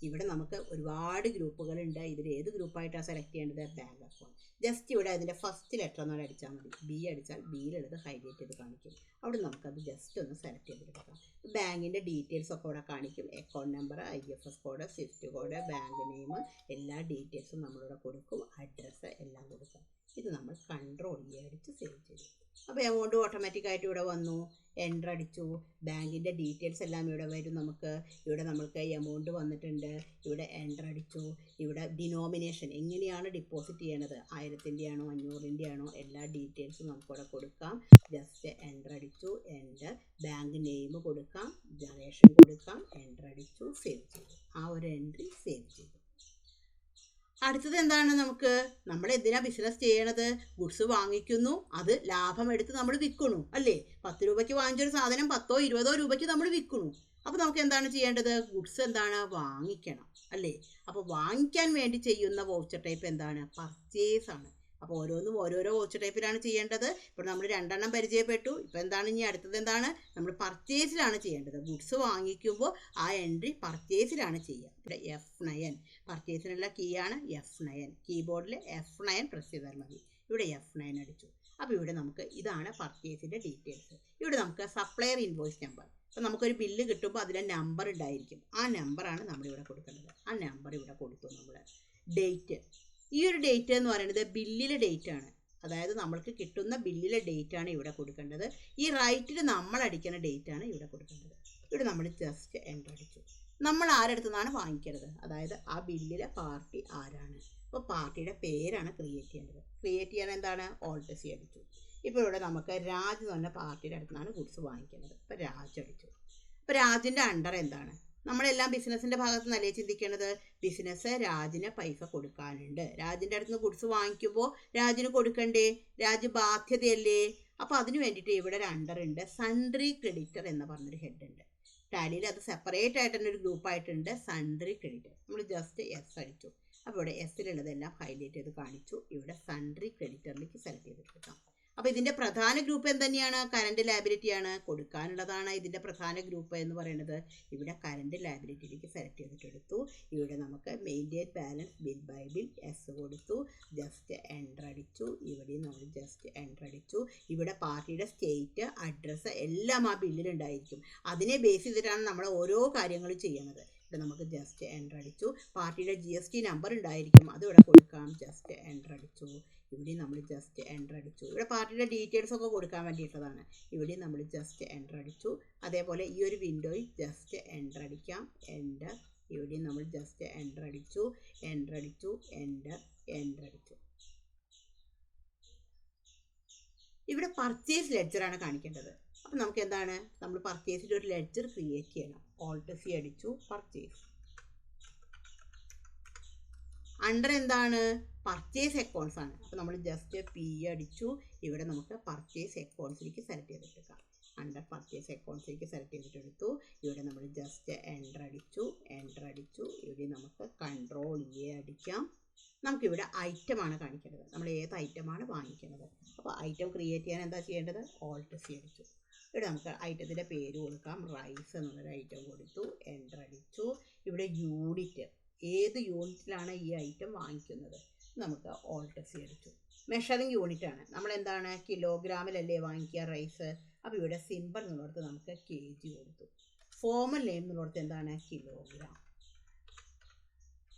ഇവിടെ നമുക്ക് ഒരുപാട് ഗ്രൂപ്പുകളുണ്ട്. ഇതിൽ ഏത് ഗ്രൂപ്പായിട്ടാണ് സെലക്ട് ചെയ്യേണ്ടത്? Bank account. ജസ്റ്റ് ഇവിടെ അതിൻ്റെ ഫസ്റ്റ് ലെറ്റർ ഒന്നും അടിച്ചാൽ മതി. B അടിച്ചാൽ ബിയിലുള്ളത് ഹൈലൈറ്റ് ചെയ്ത് കാണിക്കും. അവിടെ നമുക്കത് ജസ്റ്റ് ഒന്ന് സെലക്ട് ചെയ്തെടുക്കാം. ബാങ്കിൻ്റെ ഡീറ്റെയിൽസ് ഒക്കെ ഇവിടെ കാണിക്കും. Account number, IFS code, Swift code, bank name, എല്ലാ ഡീറ്റെയിൽസും നമ്മളിവിടെ കൊടുക്കും. അഡ്രസ്സ് എല്ലാം കൊടുക്കും. ഇത് നമ്മൾ കൺട്രോൾ അടിച്ച് സേവ് ചെയ്തു. അപ്പോൾ എമൗണ്ട് ഓട്ടോമാറ്റിക്കായിട്ട് ഇവിടെ വന്നു. എൻ്റർ അടിച്ചു. ബാങ്കിൻ്റെ ഡീറ്റെയിൽസ് എല്ലാം ഇവിടെ വരും. ഇവിടെ നമ്മൾക്ക് എമൗണ്ട് വന്നിട്ടുണ്ട്. ഇവിടെ എൻ്റർ അടിച്ചു. ഇവിടെ ഡിനോമിനേഷൻ എങ്ങനെയാണ് ഡിപ്പോസിറ്റ് ചെയ്യണത്? 1000-ൻ്റെ ആണോ 500-ൻ്റെ ആണോ? എല്ലാ ഡീറ്റെയിൽസും നമുക്കിവിടെ കൊടുക്കാം. ജസ്റ്റ് എൻ്റർ അടിച്ചു. എൻ്റർ. ബാങ്ക് നെയിം കൊടുക്കാം, ജനറേഷൻ കൊടുക്കാം. എൻ്റർ അടിച്ചു, സേവ് ചെയ്തു. ആ ഒരു എൻട്രി സേവ് ചെയ്തു. അടുത്തത് എന്താണ്? നമ്മൾ എന്തിനാ ബിസിനസ് ചെയ്യണത്? ഗുഡ്സ് വാങ്ങിക്കുന്നു, അത് ലാഭം എടുത്ത് നമ്മൾ വിൽക്കണു അല്ലേ? 10 രൂപയ്ക്ക് വാങ്ങിച്ചൊരു സാധനം 10 20 രൂപയ്ക്ക് നമ്മൾ വിൽക്കണു. അപ്പോൾ നമുക്ക് എന്താണ് ചെയ്യേണ്ടത്? ഗുഡ്സ് എന്താണ്? വാങ്ങിക്കണം അല്ലേ? അപ്പോൾ വാങ്ങിക്കാൻ വേണ്ടി ചെയ്യുന്ന വൗച്ചർ ടൈപ്പ് എന്താണ്? പർച്ചേസ് ആണ്. അപ്പോൾ ഓരോന്നും ഓരോരോ വൗച്ചർ ടൈപ്പിലാണ് ചെയ്യേണ്ടത്. ഇപ്പോൾ നമ്മൾ 2 എണ്ണം പരിചയപ്പെട്ടു. ഇപ്പോൾ എന്താണ് ഇനി അടുത്തത്? എന്താണ്? നമ്മൾ പർച്ചേസിലാണ് ചെയ്യേണ്ടത്. ഗുഡ്സ് വാങ്ങിക്കുമ്പോൾ ആ എൻട്രി പർച്ചേസിലാണ് ചെയ്യുക. ഇവിടെ F9 പർച്ചേസിനുള്ള കീ ആണ്. F9 കീബോർഡിൽ F9 പ്രസ് ചെയ്താൽ മതി. ഇവിടെ F9 അടിച്ചു. അപ്പോൾ ഇവിടെ ഇതാണ് പർച്ചേസിൻ്റെ ഡീറ്റെയിൽസ്. ഇവിടെ നമുക്ക് സപ്ലയർ ഇൻവോയ്സ് നമ്പർ. അപ്പോൾ നമുക്കൊരു ബില്ല് കിട്ടുമ്പോൾ അതിലെ നമ്പർ ഉണ്ടായിരിക്കും. ആ നമ്പറാണ് നമ്മളിവിടെ കൊടുക്കേണ്ടത്. ആ നമ്പർ ഇവിടെ കൊടുത്തു. നമ്മൾ ഡേറ്റ് ഈ ഒരു ഡേറ്റ് എന്ന് പറയുന്നത് ബില്ലിലെ ഡേറ്റ് ആണ്. അതായത് നമ്മൾക്ക് കിട്ടുന്ന ബില്ലിലെ ഡേറ്റ് ആണ് ഇവിടെ കൊടുക്കേണ്ടത്. ഈ റൈറ്റിൽ നമ്മൾ അടിക്കുന്ന ഡേറ്റ് ആണ് ഇവിടെ കൊടുക്കേണ്ടത്. ഇവിടെ നമ്മൾ ജസ്റ്റ് എൻ്റർ അടിച്ചു. നമ്മൾ ആരടുത്തു നിന്നാണ് വാങ്ങിക്കുന്നത്, അതായത് ആ ബില്ലിലെ പാർട്ടി ആരാണ്. അപ്പോൾ പാർട്ടിയുടെ പേരാണ് ക്രിയേറ്റ് ചെയ്യേണ്ടത്. ക്രിയേറ്റ് ചെയ്യാൻ എന്താണ്, ഓൾട്ട് സി അടിച്ചു. ഇപ്പോൾ ഇവിടെ നമുക്ക് രാജ് എന്ന് പറഞ്ഞ പാർട്ടിയുടെ അടുത്ത് നിന്നാണ് ഗുഡ്സ് വാങ്ങിക്കേണ്ടത്. അപ്പോൾ രാജ് അടിച്ചു. അപ്പോൾ രാജിൻ്റെ അണ്ടർ എന്താണ്, നമ്മളെല്ലാം ബിസിനസ്സിൻ്റെ ഭാഗത്ത് നിന്നല്ലേ ചിന്തിക്കേണ്ടത്. ബിസിനസ് രാജിന് പൈസ കൊടുക്കാനുണ്ട്. രാജിൻ്റെ അടുത്ത് നിന്ന് ഗുഡ്സ് വാങ്ങിക്കുമ്പോൾ രാജിന് കൊടുക്കണ്ടേ, രാജ് ബാധ്യതയല്ലേ. അപ്പോൾ അതിന് വേണ്ടിയിട്ട് ഇവിടെ ഒരു അണ്ടർ ഉണ്ട്, സൺട്രി ക്രെഡിറ്റർ എന്ന് പറഞ്ഞൊരു ഹെഡ് ഉണ്ട്. ടാലിയിൽ അത് സെപ്പറേറ്റ് ആയിട്ട് തന്നെ ഒരു ഗ്രൂപ്പായിട്ടുണ്ട്, സൺട്രി ക്രെഡിറ്റർ. നമ്മൾ ജസ്റ്റ് എസ് അടിച്ചു. അപ്പോൾ ഇവിടെ എസ്സിലുള്ളതെല്ലാം ഹൈലൈറ്റ് ചെയ്ത് കാണിച്ചു. ഇവിടെ സൺട്രി ക്രെഡിറ്ററിലേക്ക് സെലക്ട് ചെയ്തിട്ട്. അപ്പോൾ ഇതിൻ്റെ പ്രധാന ഗ്രൂപ്പ് എന്തുതന്നെയാണ്, കറണ്ട് ലയബിലിറ്റിയാണ്, കൊടുക്കാനുള്ളതാണ് ഇതിൻ്റെ പ്രധാന ഗ്രൂപ്പ് എന്ന് പറയുന്നത്. ഇവിടെ കറണ്ട് ലയബിലിറ്റിയിലേക്ക് സെലക്ട് ചെയ്തിട്ടെടുത്തു. ഇവിടെ നമുക്ക് maintain balance bill by bill yes കൊടുത്തു, ജസ്റ്റ് എൻ്റർ അടിച്ചു. ഇവിടെ നമ്മൾ ജസ്റ്റ് എൻ്റർ അടിച്ചു. ഇവിടെ പാർട്ടിയുടെ സ്റ്റേറ്റ്, അഡ്രസ്സ് എല്ലാം ആ ബില്ലിലുണ്ടായിരിക്കും. അതിനെ ബേസ് ചെയ്തിട്ടാണ് നമ്മൾ ഓരോ കാര്യങ്ങളും ചെയ്യുന്നത്. ഇവിടെ നമുക്ക് ജസ്റ്റ് എൻ്റർ അടിച്ചു. പാർട്ടിയുടെ GST നമ്പർ ഉണ്ടായിരിക്കും, അതിവിടെ കൊടുക്കാം, ജസ്റ്റ് എൻ്റർ അടിച്ചു. ഇവിടെ നമ്മൾ ജസ്റ്റ് എൻ്റർ അടിച്ചു. ഇവിടെ പാർട്ടിയുടെ ഡീറ്റെയിൽസ് ഒക്കെ കൊടുക്കാൻ വേണ്ടിയിട്ടതാണ്. ഇവിടെ നമ്മൾ ജസ്റ്റ് എൻ്റർ അടിച്ചു. അതേപോലെ ഈ ഒരു വിൻഡോയിൽ ജസ്റ്റ് എൻ്റർ അടിക്കാം, എൻ്റർ. ഇവിടെ നമ്മൾ ജസ്റ്റ് എൻ്റർ അടിച്ചു, എൻ്റർ അടിച്ചു, എൻ്റർ, എൻ്റർ അടിച്ചു. ഇവിടെ പർച്ചേസ് ലെഡ്ജറാണ് കാണിക്കേണ്ടത്. അപ്പം നമുക്ക് എന്താണ്, നമ്മൾ പർച്ചേസിൻ്റെ ഒരു ലെഡ്ജർ ക്രിയേറ്റ് ചെയ്യണം. ഓൾട്ട് സി അടിച്ചു, പർച്ചേസ്. അണ്ടർ എന്താണ്, പർച്ചേസ് അക്കൗണ്ട്സ് ആണ്. അപ്പോൾ നമ്മൾ ജസ്റ്റ് പി അടിച്ചു. ഇവിടെ നമുക്ക് പർച്ചേസ് അക്കൗണ്ട്സിലേക്ക് സെലക്ട് ചെയ്തിട്ടെടുക്കാം. അണ്ടർ പർച്ചേസ് അക്കൗണ്ട്സിലേക്ക് സെലക്ട് ചെയ്തിട്ടെടുത്തു. ഇവിടെ നമ്മൾ ജസ്റ്റ് എൻ്റർ അടിച്ചു, എൻ്റർ അടിച്ചു. ഇവിടെ നമുക്ക് കൺട്രോൾ എ അടിക്കാം. നമുക്കിവിടെ ഐറ്റമാണ് കാണിക്കേണ്ടത്, നമ്മൾ ഏത് ഐറ്റമാണ് വാങ്ങിക്കുന്നത്. അപ്പോൾ ഐറ്റം ക്രിയേറ്റ് ചെയ്യാൻ എന്താ ചെയ്യേണ്ടത്, ഓൾട്ട് സി അടിച്ചു. ഇവിടെ നമുക്ക് ഐറ്റത്തിൻ്റെ പേര് കൊടുക്കാം, റൈസ് എന്നുള്ളൊരു ഐറ്റം കൊടുത്തു, എൻ്റർ അടിച്ചു. ഇവിടെ യൂണിറ്റ്, ഏത് യൂണിറ്റിലാണ് ഈ ഐറ്റം വാങ്ങിക്കുന്നത്, നമുക്ക് ഓൾട്ട് സി അടിച്ചു. മെഷറിംഗ് യൂണിറ്റ് ആണ്, നമ്മളെന്താണ് കിലോഗ്രാമിലല്ലേ വാങ്ങിക്കുക റൈസ്. അപ്പോൾ ഇവിടെ സിമ്പിൾ എന്നുള്ളടത്ത് നമുക്ക് kg കൊടുത്തു. ഫോമൽ നെയിം എന്നുള്ളടത്ത് എന്താണ്, കിലോഗ്രാം.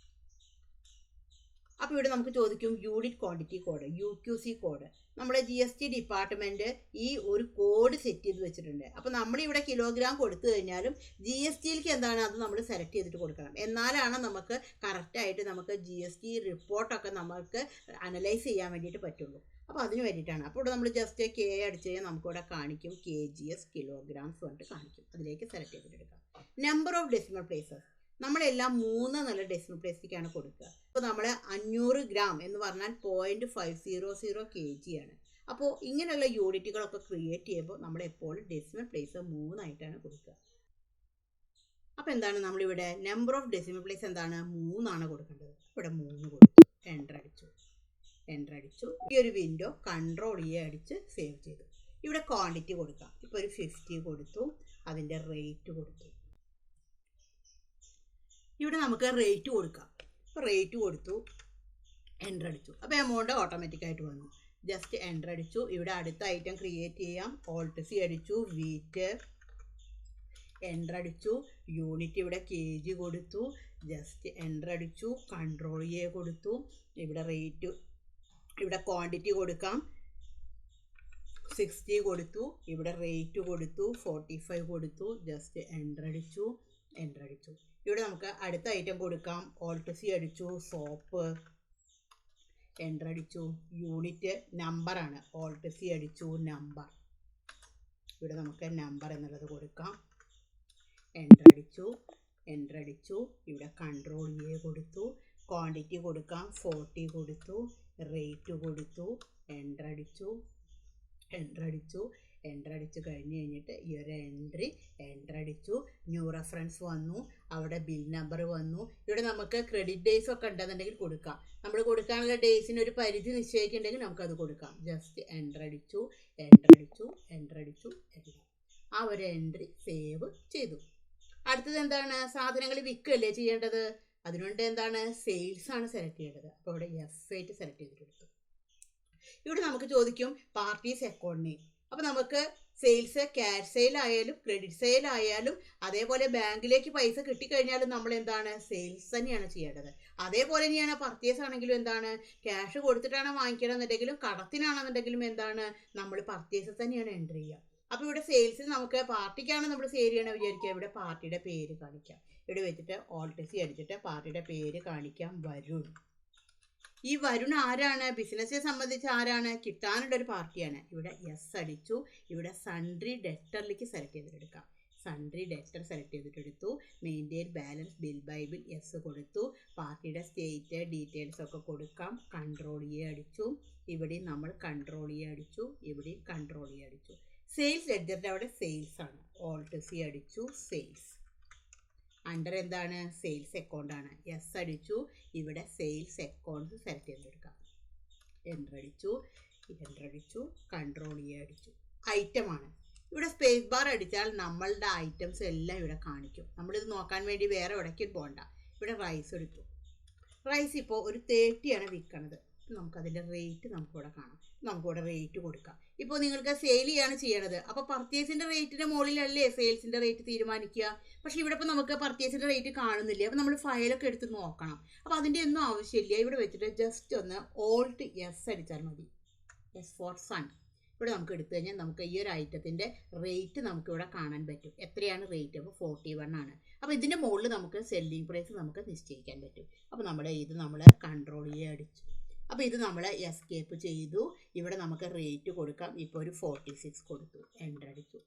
അപ്പോൾ ഇവിടെ നമുക്ക് ചോദിക്കും unit quantity code, UQC code. നമ്മുടെ GST ഡിപ്പാർട്ട്മെൻറ്റ് ഈ ഒരു കോഡ് സെറ്റ് ചെയ്ത് വെച്ചിട്ടുണ്ട്. അപ്പോൾ നമ്മളിവിടെ കിലോഗ്രാം കൊടുത്തു കഴിഞ്ഞാലും GSTയിലേക്ക് എന്താണ് അത് നമ്മൾ സെലക്ട് ചെയ്തിട്ട് കൊടുക്കണം. എന്നാലാണ് നമുക്ക് കറക്റ്റായിട്ട് നമുക്ക് GST റിപ്പോർട്ടൊക്കെ നമുക്ക് അനലൈസ് ചെയ്യാൻ വേണ്ടിയിട്ട് പറ്റുള്ളൂ. അപ്പോൾ അതിന് വേണ്ടിയിട്ടാണ്. അപ്പോൾ ഇവിടെ നമ്മൾ ജസ്റ്റ് K അടിച്ച് കഴിഞ്ഞാൽ നമുക്കിവിടെ കാണിക്കും KGS കിലോഗ്രാംസ് പറഞ്ഞിട്ട് കാണിക്കും. അതിലേക്ക് സെലക്ട് ചെയ്തിട്ട് എടുക്കാം. നമ്പർ ഓഫ് ഡെസിമൽ പ്ലേസസ്, നമ്മളെല്ലാം 3 നല്ല ഡെസിമൽ പ്ലേസിലേക്കാണ് കൊടുക്കുക. അപ്പോൾ നമ്മൾ 500 ഗ്രാം എന്ന് പറഞ്ഞാൽ 0.500 kg ആണ്. അപ്പോൾ ഇങ്ങനെയുള്ള യൂണിറ്റുകളൊക്കെ ക്രിയേറ്റ് ചെയ്യുമ്പോൾ നമ്മളെപ്പോഴും ഡെസിമൽ പ്ലേസ് 3 ആയിട്ടാണ് കൊടുക്കുക. അപ്പോൾ എന്താണ് നമ്മളിവിടെ നമ്പർ ഓഫ് ഡെസിമൽ പ്ലേസ് എന്താണ് 3 ആണ് കൊടുക്കേണ്ടത്. ഇവിടെ 3 കൊടുത്തു, എൻ്റർ അടിച്ചു, എൻ്റർ അടിച്ചു. ഈ ഒരു വിൻഡോ കൺട്രോൾ എ അടിച്ച് സേവ് ചെയ്തു. ഇവിടെ ക്വാണ്ടിറ്റി കൊടുക്കാം. ഇപ്പോൾ ഒരു 50 കൊടുത്തു, അതിൻ്റെ റേറ്റ് കൊടുത്തു. ഇവിടെ നമുക്ക് റേറ്റ് കൊടുക്കാം. അപ്പോൾ റേറ്റ് കൊടുത്തു, എൻ്റർ അടിച്ചു. അപ്പോൾ എമൗണ്ട് ഓട്ടോമാറ്റിക്കായിട്ട് വന്നു. ജസ്റ്റ് എൻ്റർ അടിച്ചു. ഇവിടെ അടുത്ത ഐറ്റം ക്രിയേറ്റ് ചെയ്യാം. ഓൾട്ട് സി അടിച്ചു, വീറ്റ്, എൻ്റർ അടിച്ചു. യൂണിറ്റ് ഇവിടെ kg കൊടുത്തു, ജസ്റ്റ് എൻ്റർ അടിച്ചു, കൺട്രോൾ എ കൊടുത്തു. ഇവിടെ റേറ്റ്, ഇവിടെ ക്വാണ്ടിറ്റി കൊടുക്കാം, 60 കൊടുത്തു. ഇവിടെ റേറ്റ് കൊടുത്തു, 45 കൊടുത്തു, ജസ്റ്റ് എൻ്റർ അടിച്ചു, എൻ്റർ അടിച്ചു. ഇവിടെ നമുക്ക് അടുത്ത ഐറ്റം കൊടുക്കാം. ഓൾട്ട് സി അടിച്ചു, സോപ്പ്, എൻ്റർ അടിച്ചു. യൂണിറ്റ് നമ്പറാണ്, ഓൾട്ട് സി അടിച്ചു, നമ്പർ. ഇവിടെ നമുക്ക് നമ്പർ എന്നുള്ളത് കൊടുക്കാം, എൻ്റർ അടിച്ചു, എൻ്റർ അടിച്ചു. ഇവിടെ കൺട്രോൾ എ കൊടുത്തു. ക്വാണ്ടിറ്റി കൊടുക്കാം, 40 കൊടുത്തു, റേറ്റ് കൊടുത്തു, എൻ്റർ അടിച്ചു, എൻ്റർ അടിച്ചു. എൻ്റർ അടിച്ച് കഴിഞ്ഞിട്ട് ഈ ഒരു എൻ്റർ അടിച്ചു. ന്യൂ റെഫറൻസ് വന്നു, അവിടെ ബിൽ നമ്പർ വന്നു. ഇവിടെ നമുക്ക് ക്രെഡിറ്റ് ഡേയ്സ് ഒക്കെ ഉണ്ടെന്നുണ്ടെങ്കിൽ കൊടുക്കാം. നമ്മൾ കൊടുക്കാനുള്ള ഡേയ്സിന് ഒരു പരിധി നിശ്ചയിക്കുന്നുണ്ടെങ്കിൽ നമുക്കത് കൊടുക്കാം. ജസ്റ്റ് എൻ്റർ അടിച്ചു, എൻ്റർ അടിച്ചു, എൻ്റർ അടിച്ചു, എല്ലാം. ആ ഒരു എൻട്രി സേവ് ചെയ്തു. അടുത്തത് എന്താണ്, സാധനങ്ങൾ വിൽക്കുകയല്ലേ ചെയ്യേണ്ടത്. അതിനുവേണ്ടി എന്താണ് സെയിൽസ് ആണ് സെലക്ട് ചെയ്യേണ്ടത്. അപ്പോൾ ഇവിടെ F8 സെലക്ട് ചെയ്തിട്ട് എടുത്തു. ഇവിടെ നമുക്ക് ചോദിക്കും പാർട്ടീസ് അക്കൗണ്ട് നെയിം. അപ്പോൾ നമുക്ക് സെയിൽസ് ക്യാഷ് സെയിൽ ആയാലും ക്രെഡിറ്റ് സെയിൽ ആയാലും അതേപോലെ ബാങ്കിലേക്ക് പൈസ കിട്ടിക്കഴിഞ്ഞാലും നമ്മൾ എന്താണ് സെയിൽസ് തന്നെയാണ് ചെയ്യേണ്ടത്. അതേപോലെ തന്നെയാണ് പർച്ചേസ് ആണെങ്കിലും എന്താണ് ക്യാഷ് കൊടുത്തിട്ടാണ് വാങ്ങിക്കണമെന്നുണ്ടെങ്കിലും കടത്തിനാണെന്നുണ്ടെങ്കിലും എന്താണ് നമ്മൾ പർച്ചേസ് തന്നെയാണ് എൻട്രി ചെയ്യുക. അപ്പോൾ ഇവിടെ സെയിൽസിൽ നമുക്ക് പാർട്ടിക്കാണ് നമ്മൾ സെയിൽ ചെയ്യണമെന്ന് വിചാരിക്കുക. ഇവിടെ പാർട്ടിയുടെ പേര് കാണിക്കാം. ഇവിടെ വെച്ചിട്ട് Alt+C അടിച്ചിട്ട് പാർട്ടിയുടെ പേര് കാണിക്കാം, വരുൺ. ഈ വരുൺ ആരാണ്? ബിസിനസ്സിനെ സംബന്ധിച്ച് ആരാണ്? കിട്ടാനുള്ള ഒരു പാർട്ടിയാണ്. ഇവിടെ യെസ് അടിച്ചു. ഇവിടെ സൺട്രി ഡെറ്ററിലേക്ക് സെലക്ട് ചെയ്തിട്ടെടുക്കാം. സൺട്രി ഡെറ്റർ സെലക്ട് ചെയ്തിട്ടെടുത്തു. Maintain balance bill by bill yes കൊടുത്തു. പാർട്ടിയുടെ സ്റ്റേറ്റ് ഡീറ്റെയിൽസ് ഒക്കെ കൊടുക്കാം. Ctrl+A അടിച്ചു. ഇവിടെയും നമ്മൾ Ctrl+A അടിച്ചു. ഇവിടെയും Ctrl+A അടിച്ചു. സെയിൽസ് ലെഡ്ജറിൻ്റെ അവിടെ സെയിൽസ് ആണ്. Alt+C അടിച്ചു. സെയിൽസ് അണ്ടർ എന്താണ്? സെയിൽസ് അക്കൗണ്ട് ആണ്. യെസ് അടിച്ചു. ഇവിടെ സെയിൽസ് അക്കൗണ്ട്സ് സെലക്ട് ചെയ്തെടുക്കാം. എൻ്റർ അടിച്ചു. Ctrl+A അടിച്ചു. ഐറ്റം ആണ്. ഇവിടെ സ്പേസ് ബാർ അടിച്ചാൽ നമ്മളുടെ ഐറ്റംസ് എല്ലാം ഇവിടെ കാണിക്കും. നമ്മളിത് നോക്കാൻ വേണ്ടി വേറെ എവിടേക്കും പോകണ്ട. ഇവിടെ റൈസ് എടുത്തു. റൈസ് ഇപ്പോൾ ഒരു 30 ആണ് വിൽക്കണത്. നമുക്കതിൻ്റെ റേറ്റ് നമുക്കിവിടെ കാണാം. നമുക്കിവിടെ റേറ്റ് കൊടുക്കാം. ഇപ്പോൾ നിങ്ങൾക്ക് സെയിൽ ചെയ്യാണ് ചെയ്യണത്. അപ്പോൾ പർച്ചേസിൻ്റെ റേറ്റിൻ്റെ മുകളിലല്ലേ സെയിൽസിൻ്റെ റേറ്റ് തീരുമാനിക്കുക. പക്ഷേ ഇവിടെ ഇപ്പോൾ നമുക്ക് പർച്ചേസിൻ്റെ റേറ്റ് കാണുന്നില്ല. അപ്പോൾ നമ്മൾ ഫയലൊക്കെ എടുത്ത് നോക്കണം. അപ്പോൾ അതിൻ്റെ ഒന്നും ആവശ്യമില്ല. ഇവിടെ വെച്ചിട്ട് ജസ്റ്റ് ഒന്ന് Alt+S അടിച്ചാൽ മതി. S for sun. ഇവിടെ നമുക്ക് എടുത്തു കഴിഞ്ഞാൽ നമുക്ക് ഈ ഒരു ഐറ്റത്തിൻ്റെ റേറ്റ് നമുക്കിവിടെ കാണാൻ പറ്റും. എത്രയാണ് റേറ്റ്? അപ്പോൾ 41 ആണ്. അപ്പോൾ ഇതിൻ്റെ മുകളിൽ നമുക്ക് സെല്ലിംഗ് പ്രൈസ് നമുക്ക് നിശ്ചയിക്കാൻ പറ്റും. അപ്പോൾ ഇത് നമ്മൾ Ctrl+A അടിച്ചു. അപ്പോൾ ഇത് നമ്മൾ എസ്കേപ്പ് ചെയ്തു. ഇവിടെ നമുക്ക് റേറ്റ് കൊടുക്കാം. ഇപ്പോൾ ഒരു 46 കൊടുത്തു. എൻ്റർ അടിച്ചു.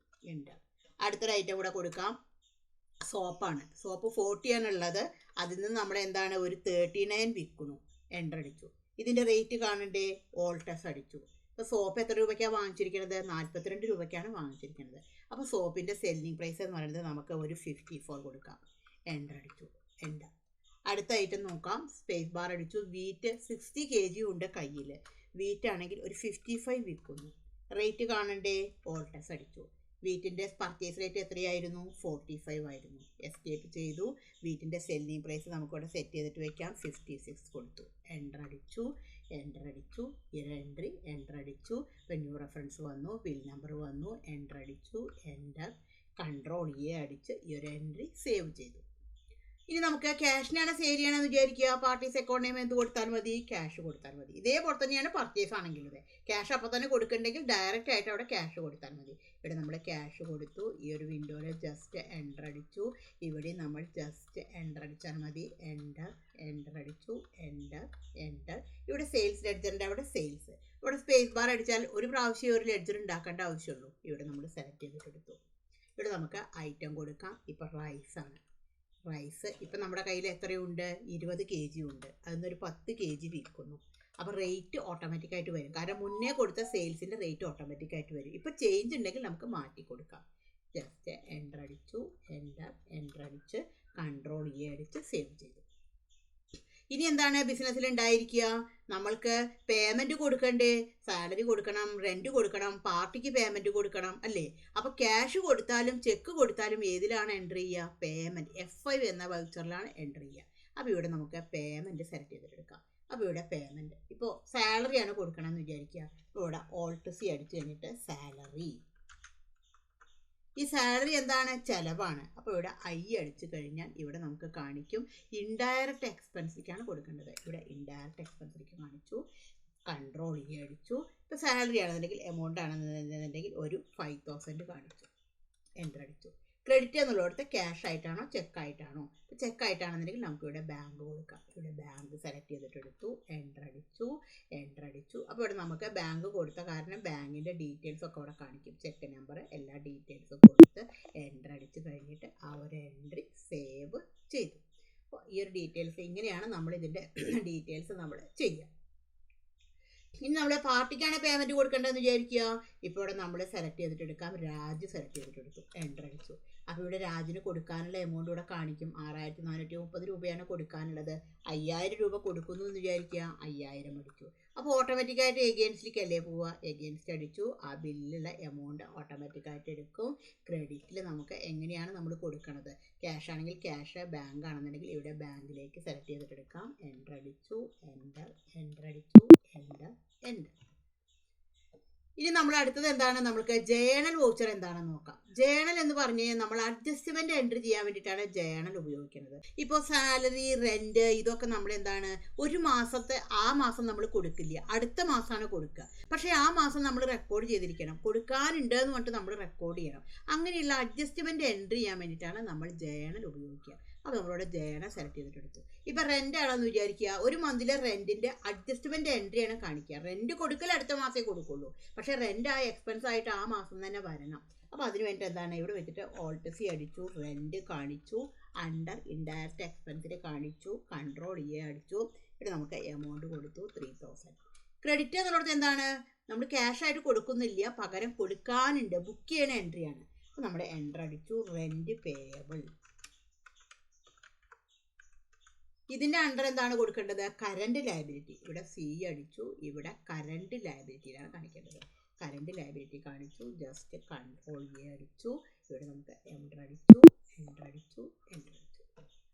അടുത്തൊരു ഐറ്റം കൂടെ കൊടുക്കാം. സോപ്പാണ്. സോപ്പ് 40 ആണുള്ളത്. അതിൽ നിന്ന് നമ്മൾ എന്താണ് ഒരു 39 വിൽക്കുന്നു. എൻ്റർ അടിച്ചു. ഇതിൻ്റെ റേറ്റ് കാണണ്ടേ? Alt+S അടിച്ചു. അപ്പോൾ സോപ്പ് എത്ര രൂപയ്ക്കാണ് വാങ്ങിച്ചിരിക്കുന്നത്? 42 രൂപയ്ക്കാണ് വാങ്ങിച്ചിരിക്കുന്നത്. അപ്പോൾ സോപ്പിൻ്റെ സെല്ലിംഗ് പ്രൈസ് എന്ന് പറയുന്നത് നമുക്ക് ഒരു 54 കൊടുക്കാം. എൻ്റർ അടിച്ചു. അടുത്ത ഐറ്റം നോക്കാം. സ്പേസ് ബാർ അടിച്ചു. വീറ്റ് 60 kg ഉണ്ട് കയ്യിൽ. വീറ്റ് ആണെങ്കിൽ ഒരു 55 വിൽക്കുന്നു. റേറ്റ് കാണണ്ടേ? Alt+S അടിച്ചു. വീറ്റിൻ്റെ പർച്ചേസ് റേറ്റ് എത്രയായിരുന്നു? 45 ആയിരുന്നു. എസ്കേപ്പ് ചെയ്തു. വീറ്റിൻ്റെ സെല്ലിംഗ് പ്രൈസ് നമുക്കിവിടെ സെറ്റ് ചെയ്തിട്ട് വയ്ക്കാം. 56 കൊടുത്തു. എൻ്റർ അടിച്ചു. എൻ്റർ അടിച്ചു. ഇപ്പോൾ ന്യൂ റെഫറൻസ് വന്നു. ബിൽ നമ്പർ വന്നു. എൻ്റർ അടിച്ചു. Ctrl+A അടിച്ച് ഈ ഒരു എൻട്രി സേവ് ചെയ്തു. ഇനി നമുക്ക് ക്യാഷിനാണ് സെയിൽ ചെയ്യണമെന്ന് വിചാരിക്കുക. പാർട്ടീസ് അക്കൗണ്ട് നെയിം എന്ത് കൊടുത്താൽ മതി? ക്യാഷ് കൊടുത്താൽ മതി. ഇതേപോലെ തന്നെയാണ് പർച്ചേസ് ആണെങ്കിലും ക്യാഷ് അപ്പോൾ തന്നെ കൊടുക്കണമെങ്കിൽ ഡയറക്റ്റ് ആയിട്ട് അവിടെ ക്യാഷ് കൊടുത്താൽ മതി. ഇവിടെ നമ്മൾ ക്യാഷ് കൊടുത്തു. ഈ ഒരു വിൻഡോയിൽ ജസ്റ്റ് എൻ്റർ അടിച്ചു. ഇവിടെ നമ്മൾ ജസ്റ്റ് എൻ്റർ അടിച്ചാൽ മതി. എൻ്റർ അടിച്ചു. ഇവിടെ സെയിൽസ് ലെഡ്ജറിൻ്റെ അവിടെ സെയിൽസ്. ഇവിടെ സ്പേസ് ബാർ അടിച്ചാൽ ഒരു പ്രാവശ്യം ഒരു ലെഡ്ജർ ഉണ്ടാക്കേണ്ട ആവശ്യമുള്ളൂ. ഇവിടെ നമ്മൾ സെലക്ട് ചെയ്തിട്ടെടുത്തു. ഇവിടെ നമുക്ക് ഐറ്റം കൊടുക്കാം. ഇപ്പോൾ റൈസ് ഇപ്പം നമ്മുടെ കയ്യിൽ എത്രയുണ്ട്? 20 kg ഉണ്ട്. അതിന്നൊരു 10 kg വിൽക്കുന്നു. അപ്പോൾ റേറ്റ് ഓട്ടോമാറ്റിക്കായിട്ട് വരും. കാരണം മുന്നേ കൊടുത്ത സെയിൽസിൻ്റെ റേറ്റ് ഓട്ടോമാറ്റിക്കായിട്ട് വരും. ഇപ്പോൾ ചേഞ്ച് ഉണ്ടെങ്കിൽ നമുക്ക് മാറ്റി കൊടുക്കാം. ജസ്റ്റ് എൻ്റർ അടിച്ചു. Ctrl+A അടിച്ച് സേവ് ചെയ്തു. ഇനി എന്താണ് ബിസിനസ്സിൽ ഉണ്ടായിരിക്കുക? നമ്മൾക്ക് പേയ്മെൻറ്റ് കൊടുക്കണ്ടേ? സാലറി കൊടുക്കണം, റെൻറ്റ് കൊടുക്കണം, പാർട്ടിക്ക് പേയ്മെൻറ്റ് കൊടുക്കണം അല്ലേ? അപ്പോൾ ക്യാഷ് കൊടുത്താലും ചെക്ക് കൊടുത്താലും ഏതിലാണ് എൻ്റർ ചെയ്യുക? പേയ്മെൻറ്റ് F5 എന്ന വൗച്ചറിലാണ് എൻ്റർ ചെയ്യുക. അപ്പോൾ ഇവിടെ നമുക്ക് പേയ്മെൻറ്റ് സെലക്ട് ചെയ്തിട്ടെടുക്കാം. അപ്പോൾ ഇവിടെ പേയ്മെൻറ്റ് ഇപ്പോൾ സാലറിയാണ് കൊടുക്കണമെന്ന് വിചാരിക്കുക. ഇപ്പോൾ ഇവിടെ Alt+C അടിച്ചു കഴിഞ്ഞിട്ട് സാലറി. ഈ സാലറി എന്താണ്? ചെലവാണ്. അപ്പോൾ ഇവിടെ I അടിച്ചു കഴിഞ്ഞാൽ ഇവിടെ നമുക്ക് കാണിക്കും ഇൻഡയറക്റ്റ് എക്സ്പെൻസിലേക്കാണ് കൊടുക്കേണ്ടത്. ഇവിടെ ഇൻഡയറക്റ്റ് എക്സ്പെൻസിലേക്ക് കാണിച്ചു. Ctrl+A അടിച്ചു. ഇപ്പോൾ സാലറി ആണെന്നുണ്ടെങ്കിൽ എമൗണ്ട് ആണെന്നുണ്ടെങ്കിൽ ഒരു 5000 കാണിച്ചു. എൻ്റർ അടിച്ചു. ക്രെഡിറ്റ് എന്നുള്ളിടത്ത് ക്യാഷ് ആയിട്ടാണോ ചെക്ക് ആയിട്ടാണോ? ഇപ്പോൾ ചെക്ക് ആയിട്ടാണെന്നുണ്ടെങ്കിൽ നമുക്ക് ഇവിടെ ബാങ്ക് കൊടുക്കാം. ഇവിടെ ബാങ്ക് സെലക്ട് ചെയ്തിട്ടെടുത്തു. എൻ്റർ അടിച്ചു. അപ്പോൾ ഇവിടെ നമുക്ക് ബാങ്ക് കൊടുത്ത കാരണം ബാങ്കിൻ്റെ ഡീറ്റെയിൽസ് ഒക്കെ അവിടെ കാണിക്കും. ചെക്ക് നമ്പർ എല്ലാ ഡീറ്റെയിൽസും കൊടുത്ത് എൻ്റർ അടിച്ച് കഴിഞ്ഞിട്ട് ആ ഒരു എൻട്രി സേവ് ചെയ്തു. അപ്പോൾ ഈ ഒരു ഡീറ്റെയിൽസ് ഇങ്ങനെയാണ് നമ്മൾ ഇതിൻ്റെ ഡീറ്റെയിൽസ് നമ്മൾ ചെയ്യുക. ഇനി നമ്മൾ പാർട്ടിക്കാണ് പേയ്മെൻറ്റ് കൊടുക്കേണ്ടതെന്ന് വിചാരിക്കുക. ഇപ്പോൾ ഇവിടെ നമ്മൾ സെലക്ട് ചെയ്തിട്ടെടുക്കാം. രാജ് സെലക്ട് ചെയ്തിട്ടെടുത്തു. എൻ്റർ അടിച്ചു. അപ്പോൾ ഇവിടെ രാജിന് കൊടുക്കാനുള്ള എമൗണ്ട് ഇവിടെ കാണിക്കും. 6430 രൂപയാണ് കൊടുക്കാനുള്ളത്. 5000 രൂപ കൊടുക്കുന്നു എന്ന് വിചാരിക്കുക. 5000 അടിച്ചു. അപ്പോൾ ഓട്ടോമാറ്റിക്കായിട്ട് എഗെയിൻസ്റ്റിലേക്കല്ലേ പോവുക? എഗെയിൻസ്റ്റ് അടിച്ചു. ആ ബില്ലിലുള്ള എമൗണ്ട് ഓട്ടോമാറ്റിക്കായിട്ട് എടുക്കും. ക്രെഡിറ്റിൽ നമുക്ക് എങ്ങനെയാണ് നമ്മൾ കൊടുക്കുന്നത്? ക്യാഷ് ആണെങ്കിൽ ക്യാഷ്, ബാങ്ക് ആണെന്നുണ്ടെങ്കിൽ ഇവിടെ ബാങ്കിലേക്ക് സെലക്ട് ചെയ്തിട്ടെടുക്കാം. എൻ്റർ അടിച്ചു. ഇനി നമ്മൾ അടുത്തത് എന്താണ്, നമ്മൾക്ക് ജേണൽ വൗച്ചർ എന്താണെന്ന് നോക്കാം. ജേണൽ എന്ന് പറഞ്ഞു കഴിഞ്ഞാൽ നമ്മൾ അഡ്ജസ്റ്റ്മെന്റ് എൻട്രി ചെയ്യാൻ വേണ്ടിയിട്ടാണ് ജേണൽ ഉപയോഗിക്കുന്നത്. ഇപ്പോൾ സാലറി, റെന്റ് ഇതൊക്കെ നമ്മൾ എന്താണ്, ഒരു മാസത്തെ ആ മാസം നമ്മൾ കൊടുക്കില്ല, അടുത്ത മാസമാണ് കൊടുക്കുക. പക്ഷേ ആ മാസം നമ്മൾ റെക്കോർഡ് ചെയ്തിരിക്കണം, കൊടുക്കാനുണ്ട് എന്ന് പറഞ്ഞിട്ട് നമ്മൾ റെക്കോർഡ് ചെയ്യണം. അങ്ങനെയുള്ള അഡ്ജസ്റ്റ്മെന്റ് എൻട്രി ചെയ്യാൻ വേണ്ടിയിട്ടാണ് നമ്മൾ ജേണൽ ഉപയോഗിക്കുക. അപ്പോൾ നമ്മളിവിടെ ജേണൽ സെലക്ട് ചെയ്തിട്ടെടുത്തു. ഇപ്പം റെന്റ് ആണെന്ന് വിചാരിക്കുക, ഒരു മന്തിലെ റെന്റിന്റെ അഡ്ജസ്റ്റ്മെന്റ് എൻട്രിയാണ് കാണിക്കുക. റെന്റ് കൊടുക്കൽ അടുത്ത മാസമേ കൊടുക്കുള്ളൂ, പക്ഷേ റെന്റ് ആ എക്സ്പെൻസ് ആയിട്ട് ആ മാസം തന്നെ വരണം. അപ്പോൾ അതിന് വേണ്ടി എന്താണ്, ഇവിടെ വെച്ചിട്ട് Alt C അടിച്ചു, റെന്റ് കാണിച്ചു, അണ്ടർ ഇൻഡയറക്റ്റ് എക്സ്പെൻസിൽ കാണിച്ചു, Ctrl E അടിച്ചു. ഇവിടെ നമുക്ക് എമൗണ്ട് കൊടുത്തു 3000. ക്രെഡിറ്റ് എന്നുള്ളത് എന്താണ്, നമ്മൾ ക്യാഷ് ആയിട്ട് കൊടുക്കുന്നില്ല, പകരം കൊടുക്കാനുണ്ട്, ബുക്ക് ചെയ്യണ എൻട്രിയാണ്. അപ്പോൾ നമ്മൾ എൻ്റർ അടിച്ചു, റെന്റ് പേയബിൾ. ഇതിൻ്റെ അണ്ടർ എന്താണ് കൊടുക്കേണ്ടത്, കറണ്ട് ലയബിലിറ്റി. ഇവിടെ C അടിച്ചു, ഇവിടെ കറണ്ട് ലയബിലിറ്റിയിലാണ് കാണിക്കേണ്ടത്. കറണ്ട് ലയബിലിറ്റി കാണിച്ചു, ജസ്റ്റ് Ctrl A അടിച്ചു, ഇവിടെ നമുക്ക് എൻ്റർ അടിച്ചു, എൻ്റർ അടിച്ചു, എൻ്റർ അടിച്ചു.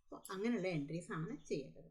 അപ്പോൾ അങ്ങനെയുള്ള എൻട്രീസ് ആണ് ചെയ്യേണ്ടത്.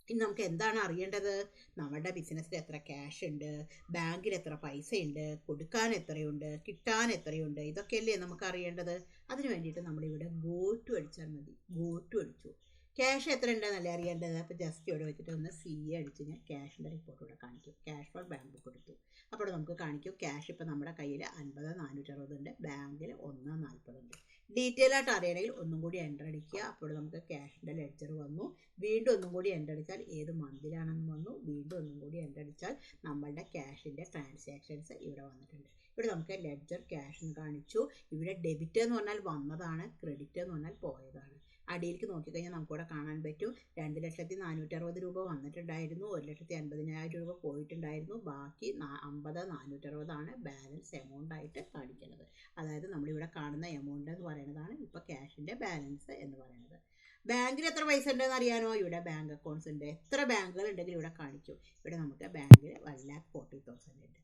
ഇനി നമുക്ക് എന്താണ് അറിയേണ്ടത്, നമ്മുടെ ബിസിനസ്സിൽ എത്ര ക്യാഷ് ഉണ്ട്, ബാങ്കിൽ എത്ര പൈസ ഉണ്ട്, കൊടുക്കാൻ എത്രയുണ്ട്, കിട്ടാൻ എത്രയുണ്ട്, ഇതൊക്കെയല്ലേ നമുക്ക് അറിയേണ്ടത്. അതിന് വേണ്ടിയിട്ട് നമ്മളിവിടെ ഗോ ടു അടിച്ചാൽ മതി. ഗോ ടു അടിച്ചു, ക്യാഷ് എത്ര ഉണ്ടെന്നല്ലേ അറിയേണ്ടത്. അപ്പോൾ ജസ്റ്റ് ഇവിടെ വെച്ചിട്ട് ഒന്ന് C അടിച്ച് ഞാൻ ക്യാഷിൻ്റെ റിപ്പോർട്ട് ഇവിടെ കാണിക്കും. ക്യാഷ് ഫോർ ബാങ്ക് ബുക്ക് എടുത്തു. അപ്പോൾ നമുക്ക് കാണിക്കും ക്യാഷ് ഇപ്പോൾ നമ്മുടെ കയ്യിൽ 50,460 ഉണ്ട്, ബാങ്കിൽ 140 ഉണ്ട്. ഡീറ്റെയിൽ ആയിട്ട് അറിയണമെങ്കിൽ ഒന്നും കൂടി എൻ്റർ അടിക്കുക. അപ്പോൾ നമുക്ക് ക്യാഷിൻ്റെ ലെഡ്ജർ വന്നു. വീണ്ടും ഒന്നും കൂടി എൻ്റർ അടിച്ചാൽ ഏത് മന്തിലാണെന്ന് വന്നു. വീണ്ടും ഒന്നും കൂടി എൻ്റർ അടിച്ചാൽ നമ്മളുടെ ക്യാഷിൻ്റെ ട്രാൻസാക്ഷൻസ് ഇവിടെ വന്നിട്ടുണ്ട്. ഇവിടെ നമുക്ക് ലെഡ്ജർ ക്യാഷ് എന്ന് കാണിച്ചു. ഇവിടെ ഡെബിറ്റ് എന്ന് പറഞ്ഞാൽ വന്നതാണ്, ക്രെഡിറ്റ് എന്ന് പറഞ്ഞാൽ പോയതാണ്. അടിയിലേക്ക് നോക്കിക്കഴിഞ്ഞാൽ നമുക്കിവിടെ കാണാൻ പറ്റും 2,460 രൂപ വന്നിട്ടുണ്ടായിരുന്നു, 1,50,000 രൂപ പോയിട്ടുണ്ടായിരുന്നു, ബാക്കി 50,460 ബാലൻസ് എമൗണ്ട് ആയിട്ട് കാണിക്കുന്നത്. അതായത് നമ്മളിവിടെ കാണുന്ന എമൗണ്ട് എന്ന് പറയുന്നതാണ് ഇപ്പോൾ ക്യാഷിൻ്റെ ബാലൻസ് എന്ന് പറയുന്നത്. ബാങ്കിൽ എത്ര പൈസ ഉണ്ടെന്ന് അറിയാനോ, ഇവിടെ ബാങ്ക് അക്കൗണ്ട്സ് ഉണ്ട്. എത്ര ബാങ്കുകൾ ഉണ്ടെങ്കിൽ ഇവിടെ കാണിക്കും. ഇവിടെ നമുക്ക് ബാങ്കിൽ 1,40,000 ഉണ്ട്.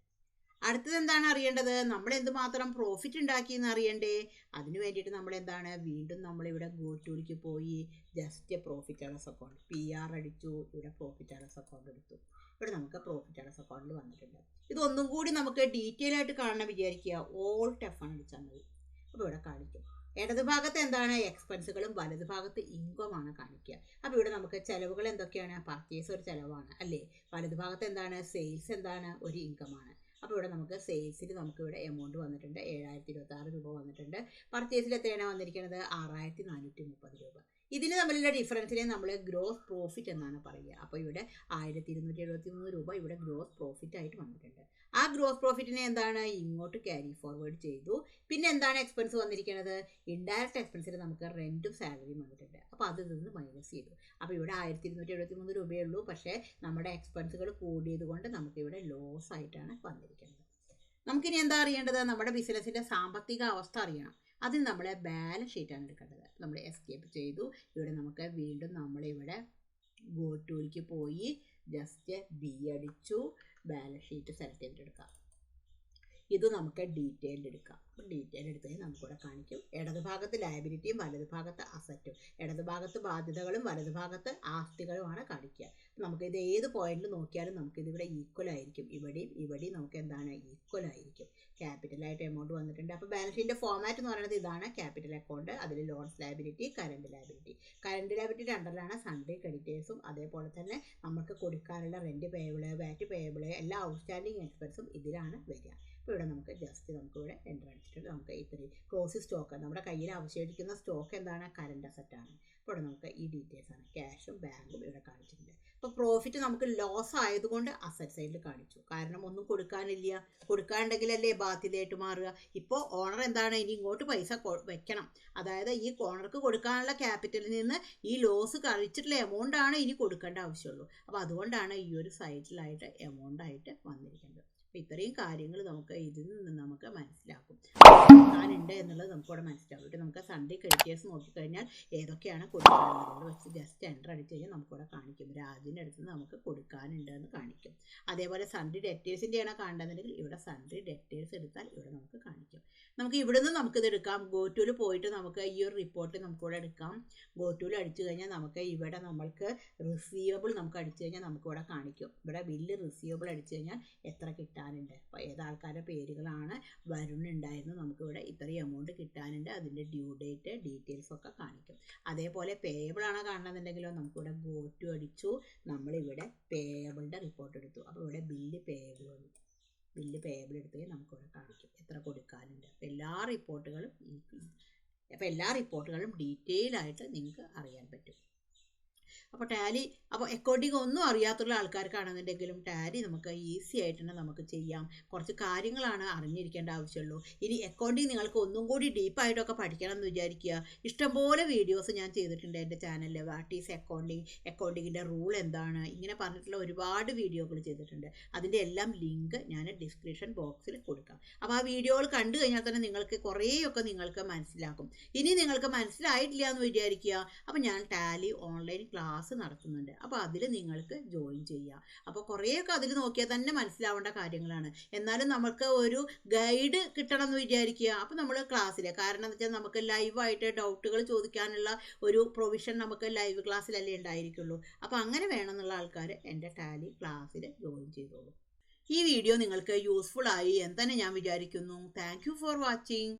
അടുത്തത് എന്താണ് അറിയേണ്ടത്, നമ്മൾ എന്തുമാത്രം പ്രോഫിറ്റ് ഉണ്ടാക്കിയെന്ന് അറിയണ്ടേ. അതിന് വേണ്ടിയിട്ട് നമ്മൾ എന്താണ്, വീണ്ടും നമ്മളിവിടെ ഗോ ടൂലേക്ക് പോയി just profit and loss account PR അടിച്ചു, ഇവിടെ പ്രോഫിറ്റ് ആൻഡ് ലോസ് അക്കൗണ്ട് എടുത്തു. ഇവിടെ നമുക്ക് പ്രോഫിറ്റ് ആൻഡ് ലോസ് അക്കൗണ്ടിൽ വന്നിട്ടുണ്ട്. ഇതൊന്നും കൂടി നമുക്ക് ഡീറ്റെയിൽ ആയിട്ട് കാണണം വിചാരിക്കുക, Alt F അടിച്ചാൽ മതി. അപ്പോൾ ഇവിടെ കാണിക്കും. ഇടത് ഭാഗത്ത് എന്താണ് എക്സ്പെൻസുകളും, വലത് ഭാഗത്ത് ഇൻകമാണ് കാണിക്കുക. അപ്പോൾ ഇവിടെ നമുക്ക് ചിലവുകൾ എന്തൊക്കെയാണ്, പർച്ചേസ് ഒരു ചിലവാണ് അല്ലേ, വലത് ഭാഗത്ത് എന്താണ് സെയിൽസ് എന്താണ്, ഒരു ഇൻകമാണ്. അപ്പോൾ ഇവിടെ നമുക്ക് സെയിൽസിൽ നമുക്കിവിടെ എമൗണ്ട് വന്നിട്ടുണ്ട് 7,026 രൂപ വന്നിട്ടുണ്ട്. പർച്ചേസിൽ എത്രയാണ് വന്നിരിക്കുന്നത്, 6,430 രൂപ. ഇതിന് തമ്മിലുള്ള ഡിഫറൻസിനെ നമ്മൾ ഗ്രോസ് പ്രോഫിറ്റ് എന്നാണ് പറയുക. അപ്പോൾ ഇവിടെ 1,273 രൂപ ഇവിടെ ഗ്രോസ് പ്രോഫിറ്റ് ആയിട്ട് വന്നിട്ടുണ്ട്. ആ ഗ്രോസ് പ്രോഫിറ്റിനെ എന്താണ് ഇങ്ങോട്ട് ക്യാരി ഫോർവേഡ് ചെയ്തു. പിന്നെ എന്താണ് എക്സ്പെൻസ് വന്നിരിക്കുന്നത്, ഇൻഡയറക്റ്റ് എക്സ്പെൻസിൽ നമുക്ക് റെൻറ്റും സാലറിയും വന്നിട്ടുണ്ട്. അപ്പോൾ അത് നിന്ന് മൈനസ് ചെയ്തു. അപ്പോൾ ഇവിടെ 1,273 രൂപയേ ഉള്ളൂ, പക്ഷേ നമ്മുടെ എക്സ്പെൻസുകൾ കൂടിയത് കൊണ്ട് നമുക്കിവിടെ ലോസ് ആയിട്ടാണ് വന്നിരിക്കുന്നത്. നമുക്കിനി എന്താ അറിയേണ്ടത്, നമ്മുടെ ബിസിനസ്സിൻ്റെ സാമ്പത്തിക അവസ്ഥ അറിയണം. അതിന് നമ്മളെ ബാലൻസ് ഷീറ്റാണ് എടുക്കേണ്ടത്. നമ്മൾ എസ്കേപ്പ് ചെയ്തു. ഇവിടെ നമുക്ക് വീണ്ടും നമ്മളിവിടെ ഗോ ടൂലേക്ക് പോയി ജസ്റ്റ് B അടിച്ചു, ബാലൻസ് ഷീറ്റ് സെലക്ട് ചെയ്തിട്ടെടുക്കാം. ഇത് നമുക്ക് ഡീറ്റെയിൽഡ് എടുക്കാം. ഡീറ്റെയിൽ എടുത്തു കഴിഞ്ഞാൽ നമുക്കിവിടെ കാണിക്കും ഇടത് ഭാഗത്ത് ലയബിലിറ്റിയും വലത് ഭാഗത്ത് അസറ്റും. ഇടത് ഭാഗത്ത് ബാധ്യതകളും വലത് ഭാഗത്ത് ആസ്തികളുമാണ് കാണിക്കുക. നമുക്കിത് ഏത് പോയിന്റിൽ നോക്കിയാലും നമുക്കിതിവിടെ ഈക്വൽ ആയിരിക്കും. ഇവിടെയും നമുക്ക് എന്താണ് ഈക്വൽ ആയിരിക്കും. ക്യാപിറ്റലായിട്ട് എമൗണ്ട് വന്നിട്ടുണ്ട്. അപ്പോൾ ബാലൻസ് ഷീറ്റിൻ്റെ ഫോമാറ്റ് എന്ന് പറയുന്നത് ഇതാണ്. ക്യാപിറ്റൽ അക്കൗണ്ട്, അതിൽ loans liability, current liability. Current liability രണ്ടല്ലാണ് സൺഡേ ക്രെഡിറ്റേഴ്സും അതേപോലെ തന്നെ നമുക്ക് കൊടുക്കാനുള്ള റെൻറ്റ് പേയബിള്, വാറ്റ് പേയബിള്, എല്ലാ ഔട്ട്സ്റ്റാൻഡിങ് എക്സ്പെൻസും ഇതിലാണ് വരിക. അപ്പോൾ ഇവിടെ നമുക്ക് ജസ്റ്റ് നമുക്കിവിടെ എൻ്റർ അടിച്ചിട്ടുണ്ട്. നമുക്ക് ഇത്രയും ക്ലോസ് സ്റ്റോക്ക്, നമ്മുടെ കയ്യിൽ അവശേഷിക്കുന്ന സ്റ്റോക്ക് എന്താണ്, കറണ്ട് അസറ്റാണ്. അപ്പോൾ ഇവിടെ നമുക്ക് ഈ ഡീറ്റെയിൽസ് ആണ്, ക്യാഷും ബാങ്കും ഇവിടെ കാണിച്ചിട്ടുണ്ട്. അപ്പോൾ പ്രോഫിറ്റ് നമുക്ക് ലോസ് ആയതുകൊണ്ട് അസറ്റ് സൈഡിൽ കാണിച്ചു, കാരണം ഒന്നും കൊടുക്കാനില്ല. കൊടുക്കാനുണ്ടെങ്കിലല്ലേ ബാധ്യതയായിട്ട് മാറുക. ഇപ്പോൾ ഓണർ എന്താണ്, ഇനി ഇങ്ങോട്ട് പൈസ വെക്കണം. അതായത് ഈ ഓണർക്ക് കൊടുക്കാനുള്ള ക്യാപിറ്റലിൽ നിന്ന് ഈ ലോസ് കഴിച്ചിട്ടുള്ള എമൗണ്ട് ആണ് ഇനി കൊടുക്കേണ്ട ആവശ്യമുള്ളൂ. അപ്പോൾ അതുകൊണ്ടാണ് ഈ ഒരു സൈഡിലായിട്ട് എമൗണ്ട് ആയിട്ട് വന്നിരിക്കുന്നത്. അപ്പോൾ ഇത്രയും കാര്യങ്ങൾ നമുക്ക് ഇതിൽ നിന്ന് നമുക്ക് മനസ്സിലാക്കും, കൊടുക്കാനുണ്ട് എന്നുള്ളത് നമുക്കിവിടെ മനസ്സിലാവും. ഇവിടെ നമുക്ക് സൺഡേ ക്രെഡിറ്റേഴ്സ് നോക്കിക്കഴിഞ്ഞാൽ ഏതൊക്കെയാണ് കൊടുക്കാനുള്ളത് വെച്ച് ജസ്റ്റ് എൻ്റർ അടിച്ച് കഴിഞ്ഞാൽ നമുക്കിവിടെ കാണിക്കും. രാജിൻ്റെ അടുത്ത് നമുക്ക് കൊടുക്കാനുണ്ട് എന്ന് കാണിക്കും. അതേപോലെ സൺഡേ ഡെറ്റേഴ്സിൻ്റെയാണ് കാണേണ്ടതെന്നുണ്ടെങ്കിൽ ഇവിടെ സൺഡേ ഡെറ്റേഴ്സ് എടുത്താൽ ഇവിടെ നമുക്ക് കാണിക്കും. നമുക്ക് ഇവിടുന്ന് നമുക്കിത് എടുക്കാം. ഗോറ്റുവിൽ പോയിട്ട് നമുക്ക് ഈ ഒരു റിപ്പോർട്ട് നമുക്കിവിടെ എടുക്കാം. ഗോറ്റുവിൽ അടിച്ചു കഴിഞ്ഞാൽ നമുക്ക് ഇവിടെ നമ്മൾക്ക് റിസീവബിൾ നമുക്ക് അടിച്ചു കഴിഞ്ഞാൽ നമുക്കിവിടെ കാണിക്കും. ഇവിടെ ബില്ല് റിസീവബിൾ അടിച്ചു കഴിഞ്ഞാൽ എത്ര കിട്ടാനുണ്ട്, അപ്പോൾ ഏതാൾക്കാരുടെ പേരുകളാണ് വരുന്നുണ്ടായിരുന്നു, നമുക്കിവിടെ ഇത്രയും എമൗണ്ട് കിട്ടാനുണ്ട്, അതിൻ്റെ ഡ്യൂ ഡേറ്റ് ഡീറ്റെയിൽസ് ഒക്കെ കാണിക്കും. അതേപോലെ പേയബിൾ ആണ് കാണണമെന്നുണ്ടെങ്കിലോ നമുക്കിവിടെ ഗോറ്റു അടിച്ചു, നമ്മളിവിടെ പേയബിളിൻ്റെ റിപ്പോർട്ട് എടുത്തു. അപ്പോൾ ഇവിടെ ബില്ല് പേയബിൾ വന്നു. ബില്ല് പേയബിൾ എടുത്ത് നമുക്കിവിടെ കാണിക്കും എത്ര കൊടുക്കാനുണ്ട്. അപ്പോൾ എല്ലാ റിപ്പോർട്ടുകളും ഡീറ്റെയിൽ ആയിട്ട് നിങ്ങൾക്ക് അറിയാൻ പറ്റും. അപ്പോൾ ടാലി, അപ്പോൾ അക്കൗണ്ടിങ് ഒന്നും അറിയാത്തുള്ള ആൾക്കാർക്കാണെന്നുണ്ടെങ്കിലും ടാലി നമുക്ക് ഈസി ആയിട്ട് തന്നെ നമുക്ക് ചെയ്യാം. കുറച്ച് കാര്യങ്ങളാണ് അറിഞ്ഞിരിക്കേണ്ട ആവശ്യമുള്ളൂ. ഇനി അക്കൗണ്ടിങ് നിങ്ങൾക്ക് ഒന്നും കൂടി ഡീപ്പായിട്ടൊക്കെ പഠിക്കണം എന്ന് വിചാരിക്കുക, ഇഷ്ടംപോലെ വീഡിയോസ് ഞാൻ ചെയ്തിട്ടുണ്ട് എൻ്റെ ചാനലിൽ. വാട്ട് ഈസ് അക്കൗണ്ടിങ്, അക്കൗണ്ടിങ്ങിൻ്റെ റൂൾ എന്താണ്, ഇങ്ങനെ പറഞ്ഞിട്ടുള്ള ഒരുപാട് വീഡിയോകൾ ചെയ്തിട്ടുണ്ട്. അതിൻ്റെ എല്ലാം ലിങ്ക് ഞാൻ ഡിസ്ക്രിപ്ഷൻ ബോക്സിൽ കൊടുക്കാം. അപ്പോൾ ആ വീഡിയോകൾ കണ്ടു കഴിഞ്ഞാൽ തന്നെ നിങ്ങൾക്ക് കുറേയൊക്കെ നിങ്ങൾക്ക് മനസ്സിലാക്കും. ഇനി നിങ്ങൾക്ക് മനസ്സിലായിട്ടില്ല എന്ന് വിചാരിക്കുക, അപ്പോൾ ഞാൻ ടാലി ഓൺലൈൻ ക്ലാസ് നടത്തുന്നുണ്ട്. അപ്പോൾ അതിൽ നിങ്ങൾക്ക് ജോയിൻ ചെയ്യാം. അപ്പോൾ കുറേയൊക്കെ അതിൽ നോക്കിയാൽ തന്നെ മനസ്സിലാവേണ്ട കാര്യങ്ങളാണ്. എന്നാലും നമുക്ക് ഒരു ഗൈഡ് കിട്ടണം എന്ന് വിചാരിക്കുക. അപ്പോൾ നമ്മൾ ക്ലാസ്സിൽ, കാരണം എന്ന് വെച്ചാൽ നമുക്ക് ലൈവായിട്ട് ഡൗട്ടുകൾ ചോദിക്കാനുള്ള ഒരു പ്രൊവിഷൻ നമുക്ക് ലൈവ് ക്ലാസ്സിലല്ലേ ഉണ്ടായിരിക്കുള്ളൂ. അപ്പോൾ അങ്ങനെ വേണമെന്നുള്ള ആൾക്കാർ എൻ്റെ ടാലി ക്ലാസ്സിൽ ജോയിൻ ചെയ്തോളൂ. ഈ വീഡിയോ നിങ്ങൾക്ക് യൂസ്ഫുൾ ആയി എന്ന് തന്നെ ഞാൻ വിചാരിക്കുന്നു. Thank you for watching.